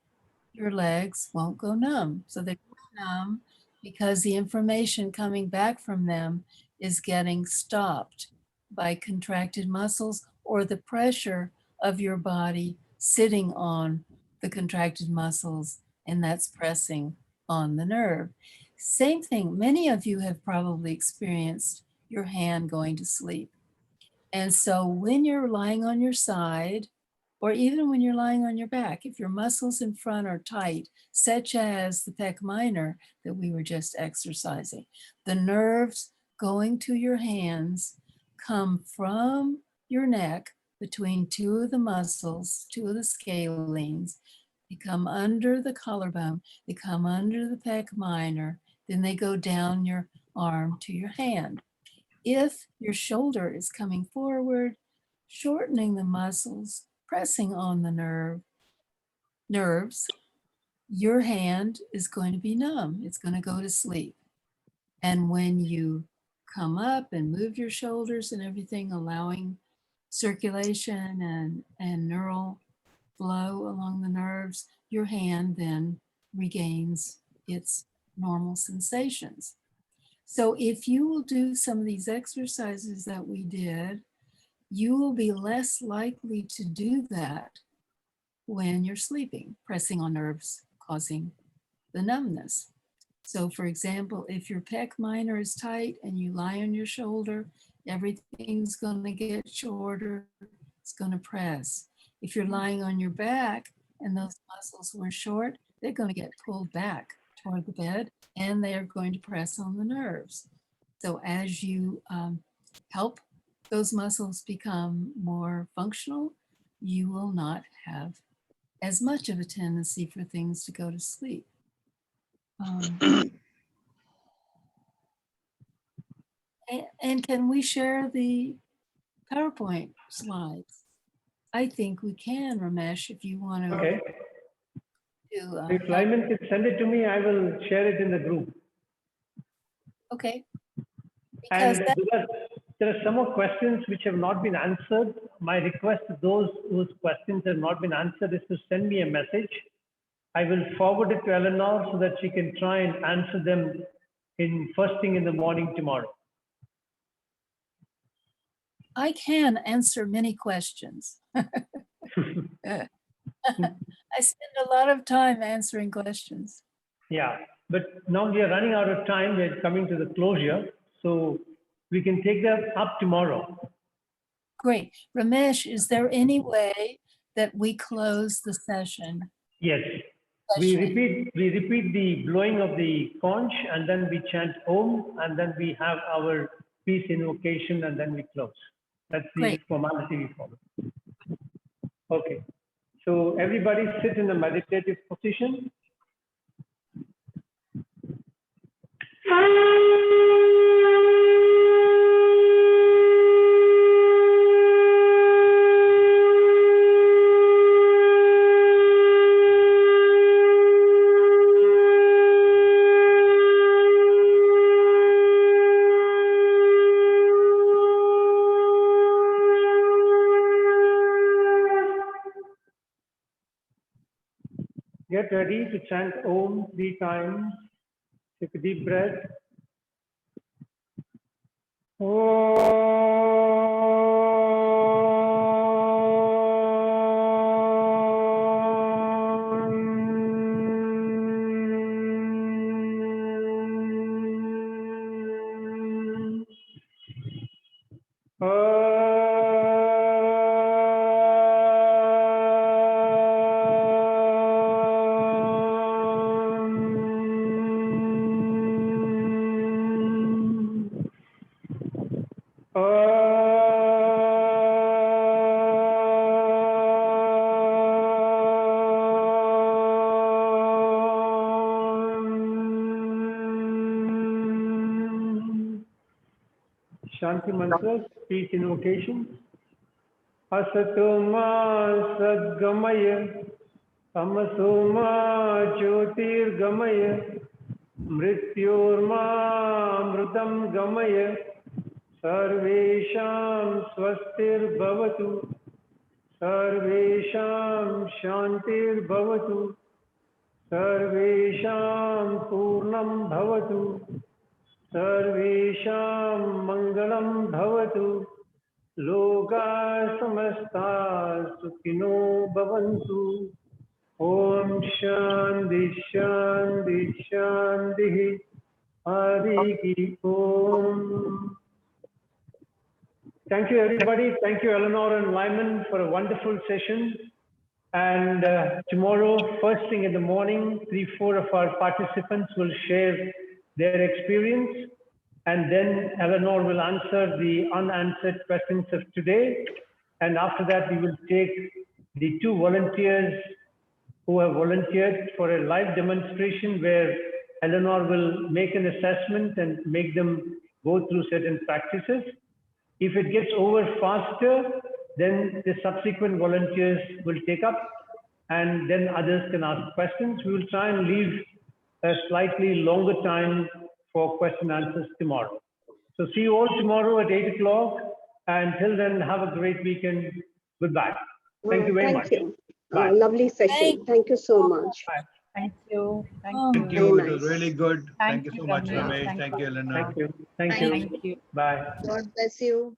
your legs won't go numb. So they go numb because the information coming back from them is getting stopped by contracted muscles or the pressure of your body sitting on the contracted muscles and that's pressing on the nerve. Same thing, many of you have probably experienced your hand going to sleep. And so when you're lying on your side, or even when you're lying on your back, if your muscles in front are tight, such as the pec minor that we were just exercising, the nerves going to your hands come from your neck between two of the muscles, two of the scalenes. They come under the collarbone, they come under the pec minor, then they go down your arm to your hand. If your shoulder is coming forward, shortening the muscles, pressing on the nerves, your hand is going to be numb. It's going to go to sleep. And when you come up and move your shoulders and everything, allowing circulation and neural flow along the nerves, your hand then regains its normal sensations. So if you will do some of these exercises that we did, you will be less likely to do that when you're sleeping, pressing on nerves, causing the numbness. So for example, if your pec minor is tight and you lie on your shoulder, everything's going to get shorter, it's going to press. If you're lying on your back and those muscles were short, they're going to get pulled back toward the bed and they are going to press on the nerves. So as you help those muscles become more functional, you will not have as much of a tendency for things to go to sleep. And can we share the PowerPoint slides? I think we can, Ramesh, if you want to. Okay. If Lyman can send it to me, I will share it in the group. Okay. And there are some more questions which have not been answered. My request to those whose questions have not been answered is to send me a message. I will forward it to Eleanor so that she can try and answer them in first thing in the morning tomorrow. I can answer many questions. I spend a lot of time answering questions. Yeah, but now we are running out of time. We're coming to the closure. So we can take that up tomorrow. Great. Ramesh, is there any way that we close the session? Yes. We repeat the blowing of the conch and then we chant Om and then we have our peace invocation and then we close. That's the formality we follow. Okay. So everybody sit in a meditative position. Get ready to chant Om 3 times. Take a deep breath. Shanti mantras, peace invocation. Asatoma sadgamaya, tamasoma jyotirgamaya, mrityorma amrutam gamaya, sarvesham swastir bhavatu, sarvesham shantir bhavatu, sarvesham purnam bhavatu, sarvesham mangalam bhavatu, loka samasta sukhino bhavantu. Om Shanti Shanti Shanti. Hari Om. Thank you, everybody. Thank you, Eleanor and Lyman, for a wonderful session. And tomorrow, first thing in the morning, 3-4 of our participants will share their experience. And then Eleanor will answer the unanswered questions of today. And after that, we will take the 2 volunteers who have volunteered for a live demonstration where Eleanor will make an assessment and make them go through certain practices. If it gets over faster, then the subsequent volunteers will take up and then others can ask questions. We will try and leave a slightly longer time for question answers tomorrow. So see you all tomorrow at 8 o'clock. Until then, have a great weekend. Goodbye. Thank you very much. Thank you. Bye. Lovely session. Thank you so much. Bye. Thank you. Thank Thank you. you. Very It was nice. really good. Thank you so much, Ramesh. Ramesh. Thank Thank you, you. Elena. Thank you. Thank you. Thank you. Bye. God bless you.